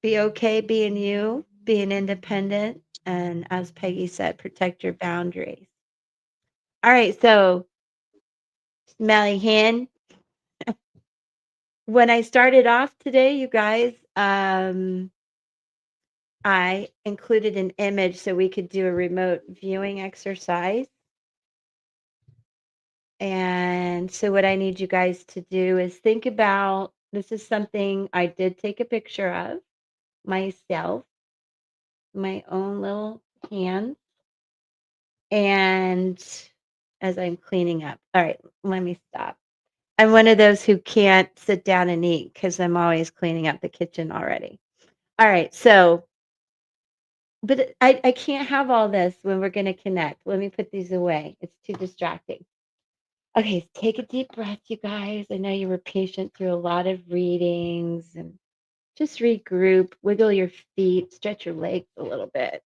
be okay being you, being independent, and as Peggy said, protect your boundaries. All right, so smelly hen. When I started off today, you guys, I included an image so we could do a remote viewing exercise. And so, what I need you guys to do is think about this is something I did take a picture of myself, my own little hand, and as I'm cleaning up. All right, let me stop. I'm one of those who can't sit down and eat because I'm always cleaning up the kitchen already. All right, so but I can't have all this when we're gonna connect. Let me put these away. It's too distracting. Okay, take a deep breath, you guys. I know you were patient through a lot of readings and just regroup, wiggle your feet, stretch your legs a little bit,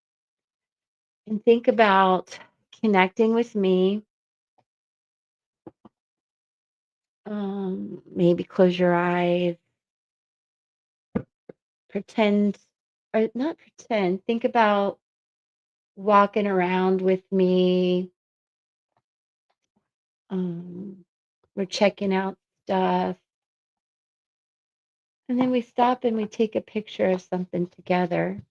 and think about connecting with me. Maybe close your eyes, pretend, or not pretend, think about walking around with me. We're checking out stuff. And then we stop and we take a picture of something together.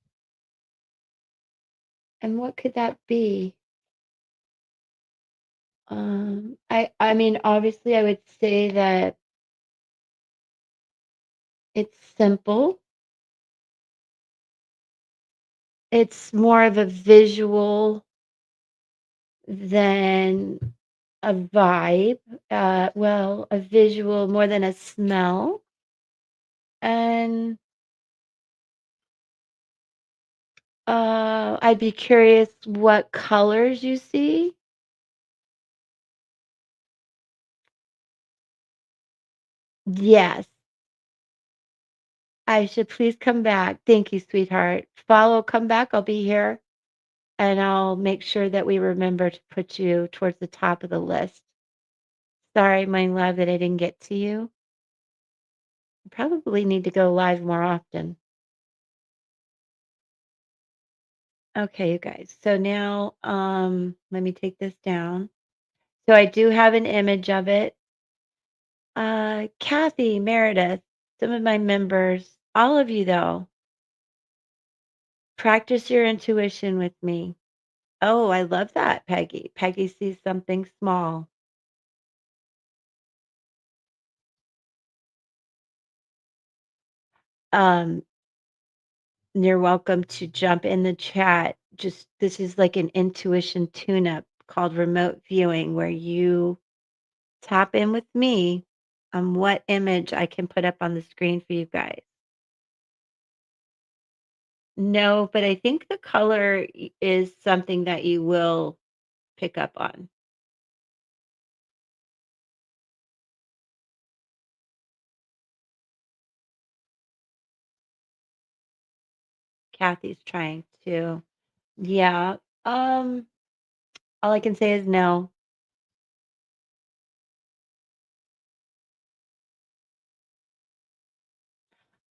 And what could that be? I mean, obviously, I would say that it's simple. It's more of a visual than a vibe. Well, a visual more than a smell. And I'd be curious what colors you see. Yes, I should please come back. Thank you, sweetheart. Come back. I'll be here and I'll make sure that we remember to put you towards the top of the list. Sorry, my love, that I didn't get to you. I probably need to go live more often. Okay, you guys. So now, let me take this down. So I do have an image of it. Kathy, Meredith, some of my members, all of you though, practice your intuition with me. Oh, I love that, Peggy. Peggy sees something small. Um, you're welcome to jump in the chat. Just this is like an intuition tune-up called remote viewing where you tap in with me on what image I can put up on the screen for you guys. No, but I think the color is something that you will pick up on. Kathy's trying to. Yeah. Um, all I can say is no.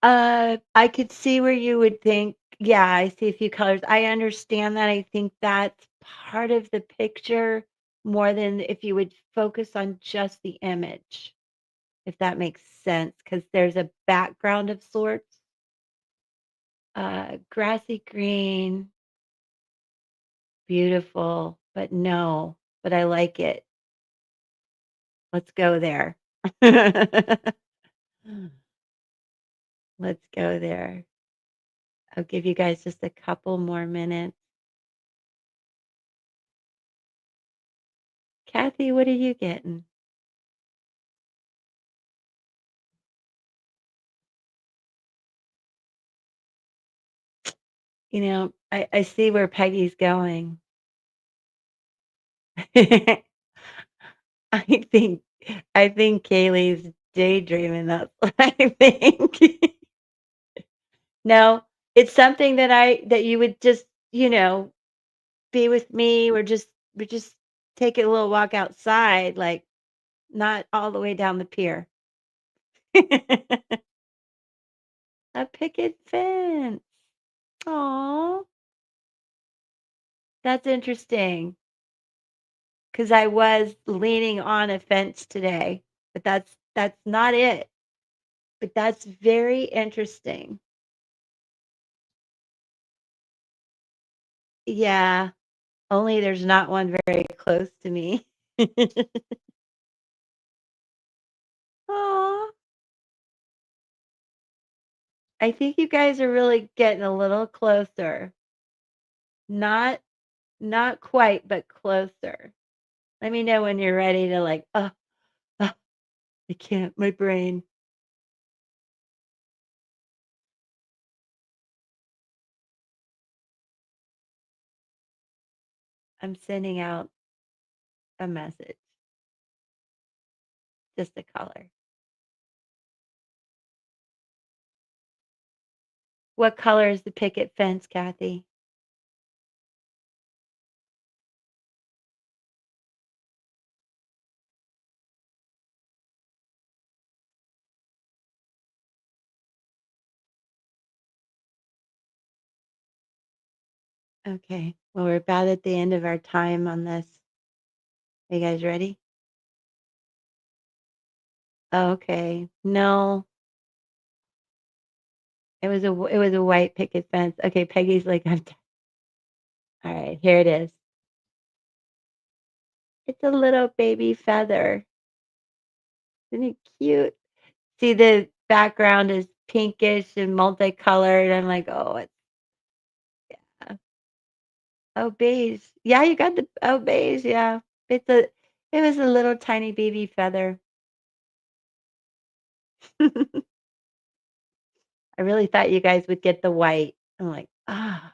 I could see where you would think, yeah, I see a few colors. I understand that. I think that's part of the picture more than if you would focus on just the image, if that makes sense, because there's a background of sorts. Grassy green, beautiful, but no, but I like it. Let's go there. Let's go there. I'll give you guys just a couple more minutes. Kathy, what are you getting? I see where Peggy's going. I think I think Kaylee's daydreaming, that's what I think. No, it's something that you would just, be with me or just take a little walk outside, like, not all the way down the pier. A picket fence. Aw, that's interesting. Because I was leaning on a fence today, but that's not it. But that's very interesting. Yeah, only there's not one very close to me. Aw, I think you guys are really getting a little closer. Not not quite, but closer. Let me know when you're ready to like, oh, I can't, my brain. I'm sending out a message, just a color. What color is the picket fence, Kathy? Okay. Well, we're about at the end of our time on this. Are you guys ready? Okay. No, it was a white picket fence. Okay, Peggy's like, all right, here it is. It's a little baby feather. Isn't it cute? See, the background is pinkish and multicolored. I'm like, oh, it's oh beige. Yeah, you got the oh beige. Yeah, it was a little tiny baby feather. I really thought you guys would get the white. I'm like, ah.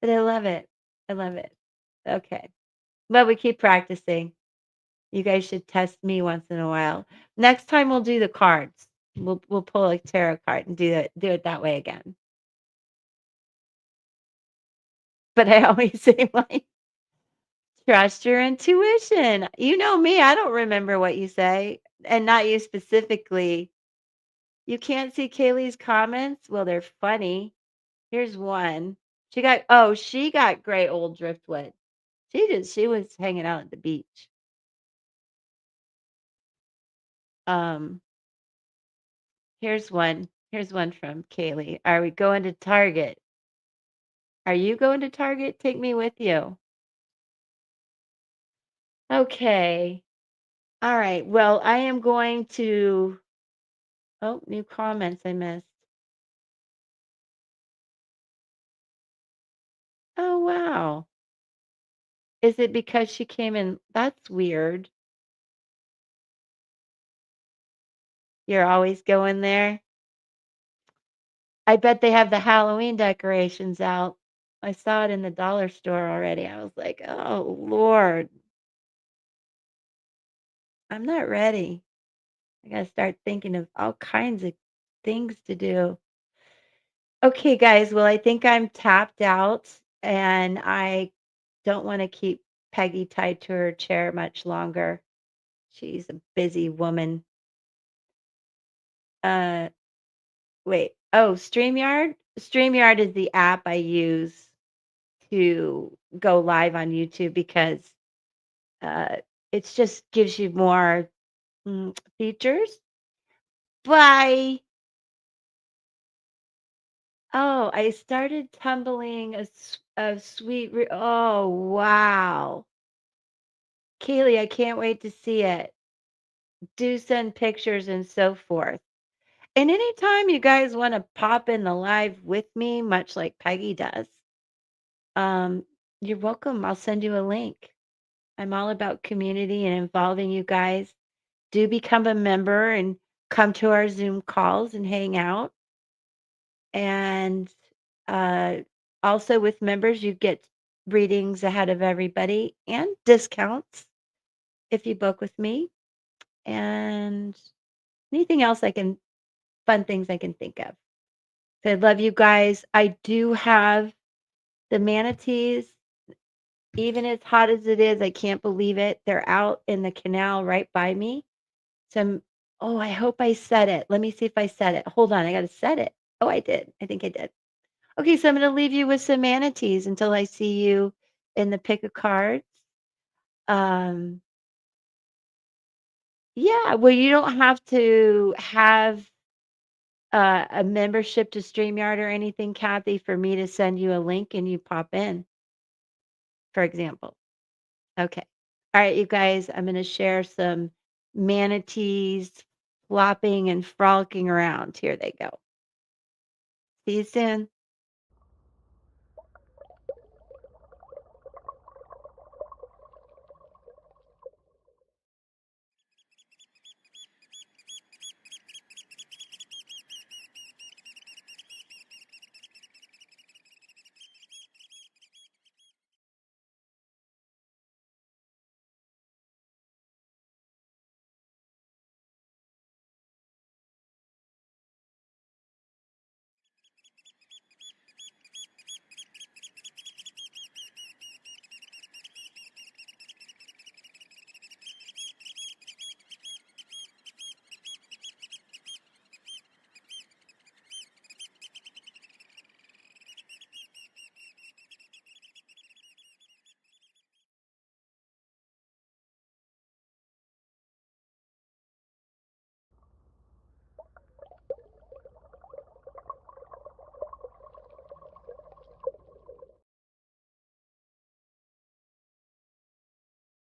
But I love it. I love it. Okay. Well, we keep practicing. You guys should test me once in a while. Next time we'll do the cards. We'll pull a tarot card and do it that way again. But I always say like, trust your intuition. You know me, I don't remember what you say, and not you specifically. You can't see Kaylee's comments? Well, they're funny. Here's one. She got gray old driftwood. She was hanging out at the beach. Um, Here's one from Kaylee. Are we going to Target? Are you going to Target? Take me with you. Okay. All right. Well, I am going to oh, new comments I missed. Oh, wow. Is it because she came in? That's weird. You're always going there? I bet they have the Halloween decorations out. I saw it in the dollar store already. I was like, "Oh, Lord, I'm not ready." I gotta start thinking of all kinds of things to do. Okay, guys, well, I think I'm tapped out, and I don't wanna keep Peggy tied to her chair much longer. She's a busy woman. Uh, wait. Oh, StreamYard? StreamYard is the app I use to go live on YouTube because, uh, it's just gives you more, features. Bye. Oh, I started tumbling a sweet oh, wow. Kaylee, I can't wait to see it. Do send pictures and so forth. And anytime you guys want to pop in the live with me, much like Peggy does, um, you're welcome. I'll send you a link. I'm all about community and involving you guys. Do become a member and come to our Zoom calls and hang out. And uh, also with members, you get readings ahead of everybody and discounts if you book with me. And anything else fun things I can think of. So I love you guys. I do have the manatees, even as hot as it is, I can't believe it. They're out in the canal right by me. So oh, I hope I said it. Let me see if I said it. Hold on, I gotta set it. Oh, I did. I think I did. Okay, so I'm gonna leave you with some manatees until I see you in the pick of cards. Um, yeah, well, you don't have to have a membership to StreamYard or anything, Kathy, for me to send you a link and you pop in, for example. Okay. All right, you guys, I'm going to share some manatees flopping and frolicking around. Here they go. See you soon.